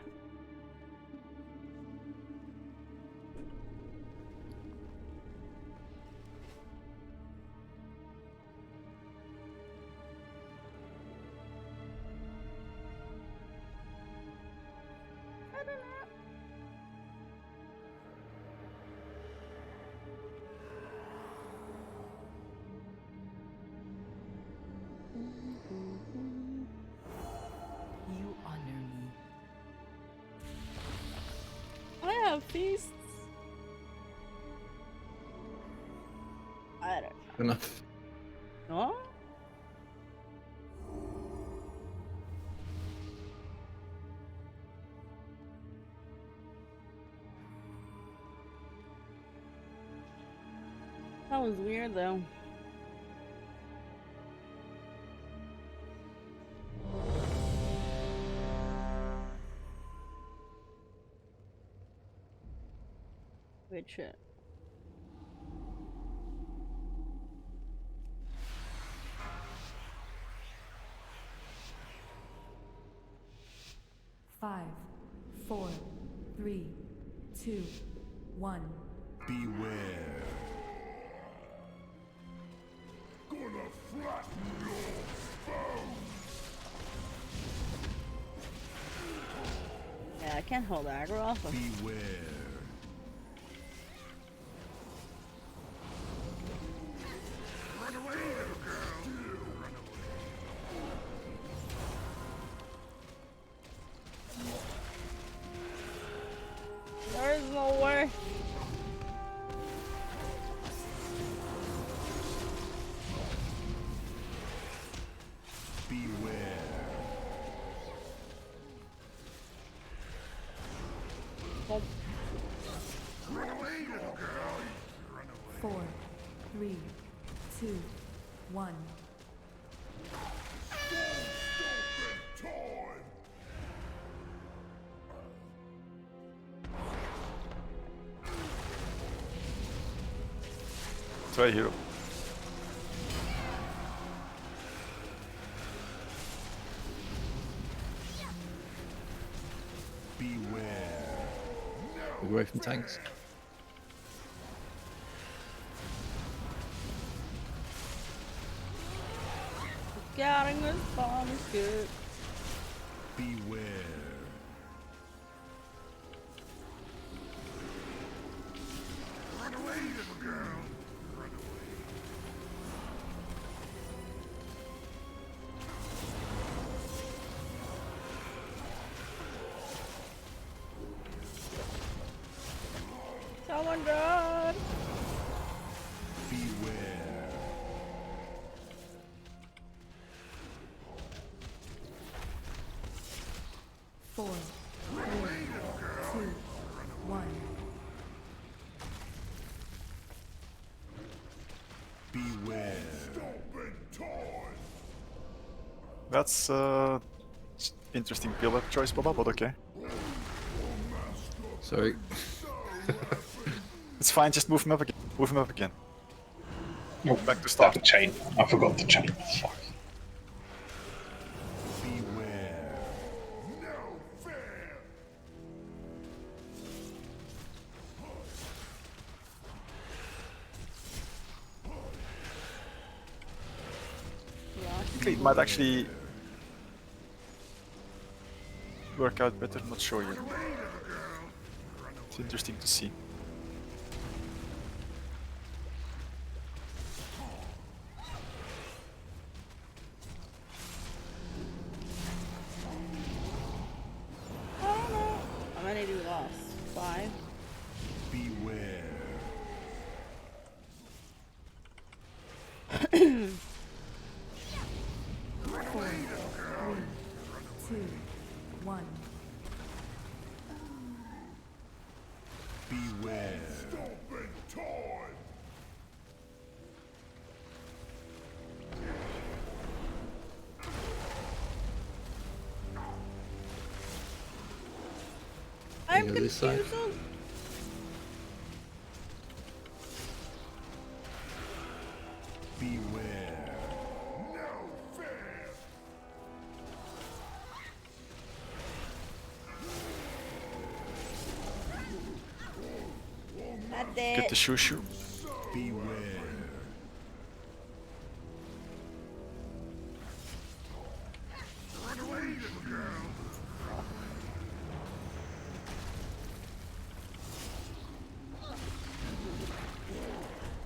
I don't know. You honor me. I have feasts. I don't Enough. know. That was weird though. Weird shit. Five, 4, 3, 2, 1. Beware. Gonna flatten your bones. Yeah, I can't hold aggro off of. Beware. Run away, little girl. Run There is no way. Beware. Oh. Run away, little girl. Run away. 4, 3, 2, 1. Time. Try hero. Away from tanks. Getting this bomb is good. Beware. Run away, little girl. Run away. Someone run! Beware. 4, 3, 2, 1. Beware. That's interesting build-up choice, Baba, but okay. Sorry. It's fine, just move him up again. Move him up again. Oh, back to start. The chain. I forgot the chain. Fuck. Beware. No fair. It might actually work out better, I'm not sure yet. It's interesting to see. How many do we lost? 5? Beware. Four, 3, 2, 1. Beware. Stop it, time. I'm go this side. confused. Beware. No fair. That's Get it. the shoo-shoo. Beware. Run away, little girl.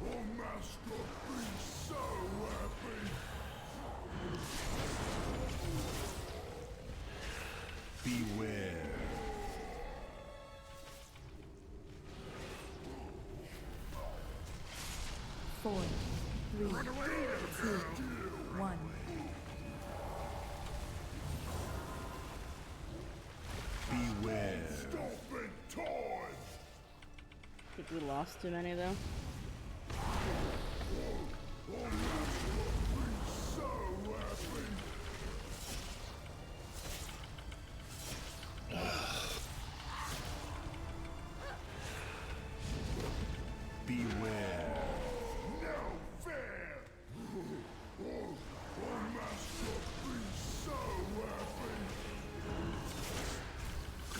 Oh, master, be so happy. Beware. 4, 3, 2, 1. Beware. Stop it, time. I think we lost too many though. So happy. Beware. No fair. Oh, master, be so happy.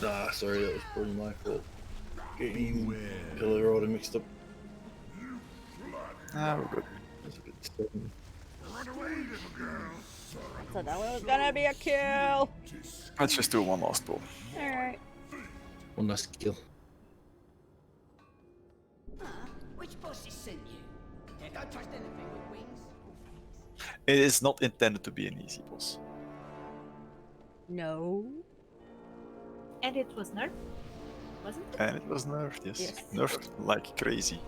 Ah, sorry, that was probably my fault. Getting Beware. pillar order mixed up. Ah, we're good. That's a bit stubborn. Run away, little girl. So that was gonna be a kill. Let's just do one last ball. Alright. One last kill. Which bosses sent you? They don't trust anything with wings. It is not intended to be an easy boss. No. And it was nerfed, wasn't it? And it was nerfed, yes. Yes. Nerfed like crazy.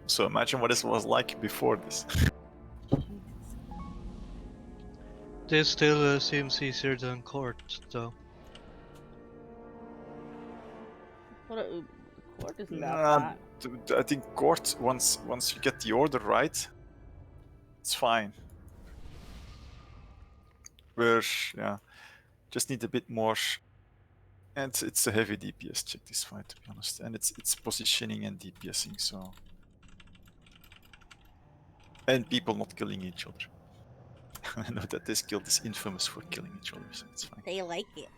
So imagine what it was like before this. This still seems easier than court, though. What a court isn't Nah, that bad. I think court, once you get the order right, it's fine. Where, yeah, just need a bit more And it's a heavy DPS check this fight, to be honest. And it's positioning and DPSing, so. And people not killing each other. I know that this guild is infamous for killing each other, so it's fine. They like it.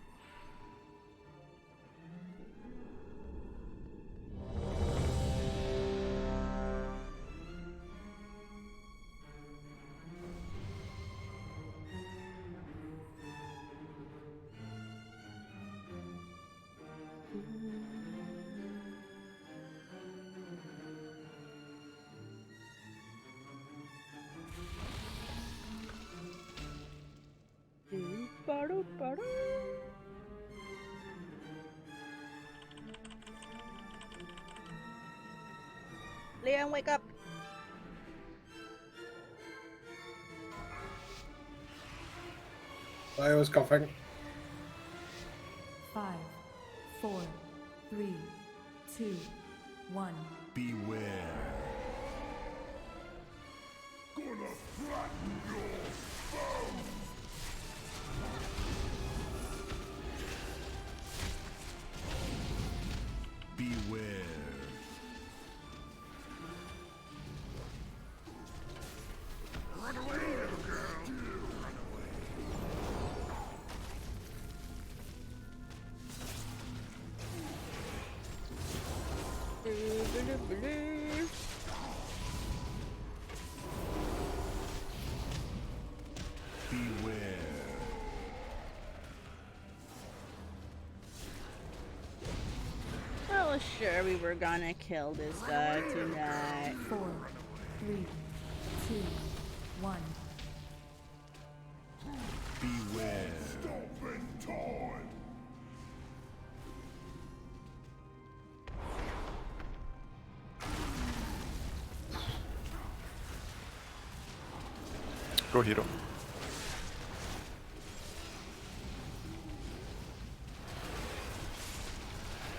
Leon, wake up! I was coughing. 5, 4, 3, 2, 1. Beware. Gonna flatten your foe. Beware. Run away, little girl. Run away. Beware. I was sure we were gonna kill this guy tonight. 4, 3, 2, 1. Beware. Stopping time. Go hero.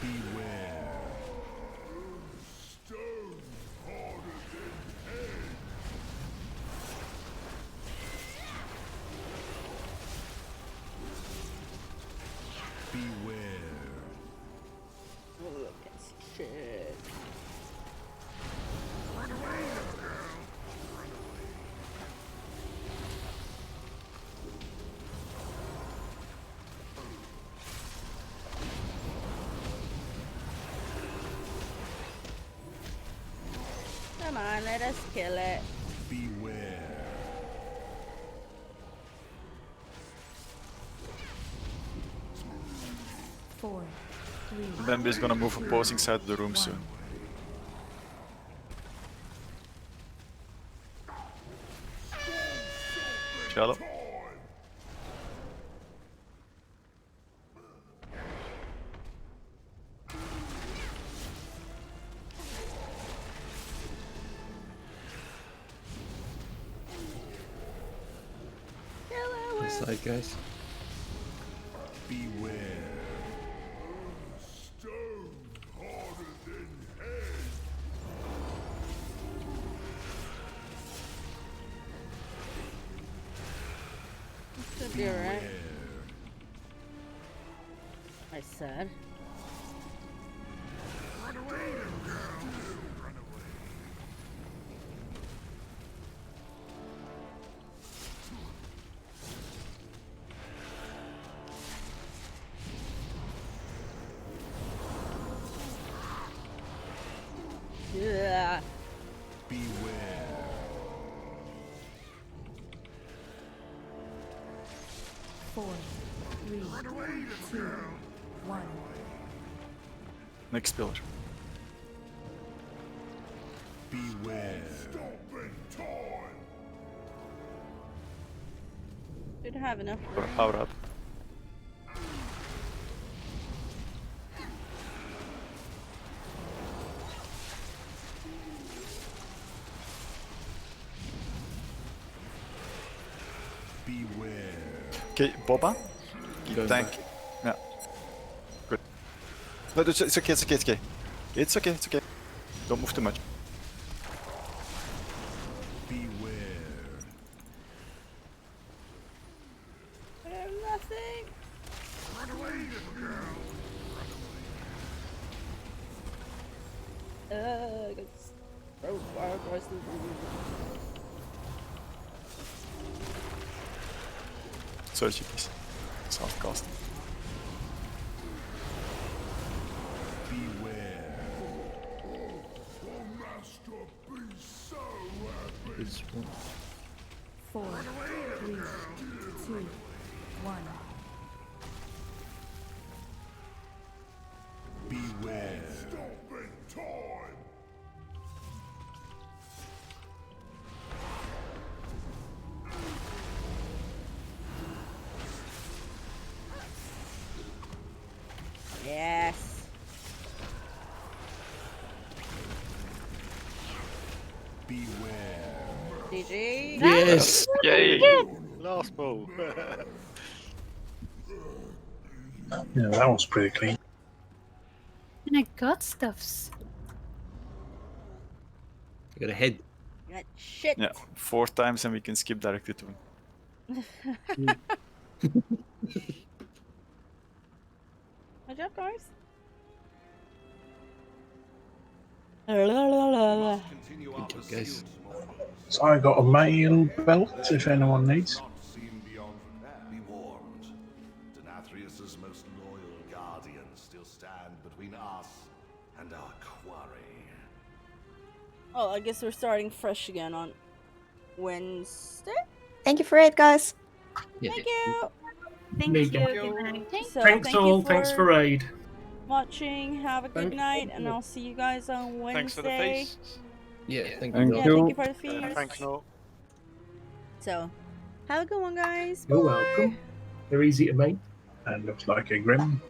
Beware. Stone harder than hay. Beware. Look at shit. Run away, little girl. Run away. Come on, let us kill it. Beware. 4, 3. Bambi is gonna move opposing side of the room soon. Shallow. Inside, guys. Beware. Stone harder than hay. Should be alright. I said. Run away, little girl. Run away. Yeah. Beware. 4, 3, 2, 1. Next pillar. Beware. Stopping time. Should have enough. Power up. Beware. Okay, Boba. Keep Going tank. back. Yeah. Good. No, it's okay, it's okay, it's okay. It's okay, it's okay. Don't move too much. Beware. I have nothing. Run away, little girl. Gets throw fire across the room. Search it, please. Soft casting. This one. 4, 3, 2, 1. Beware. Yes. Beware. GG. Yes. Yay! Last ball. Yeah, that was pretty clean. And I got stuffs. I got a head. That shit. Yeah, 4 times and we can skip directly to him. Good job, guys. Good job, guys. So I got a mail belt if anyone needs. Be warned. Denathrius's most loyal guardians still stand between us and our quarry. Oh, I guess we're starting fresh again on Wednesday. Thank you for it, guys. Thank you. Thank Thank you. you. Good night. So, Thanks thank all. you Thanks for raid. watching. Have a good Thank night, you. and I'll see you guys on Wednesday. Thanks for the feasts. Yeah, thank Thank you. Yeah, you. thank you for the feast. Thanks, no. So, have a good one, guys. You're Bye. welcome. They're easy to make. And looks like a Grim.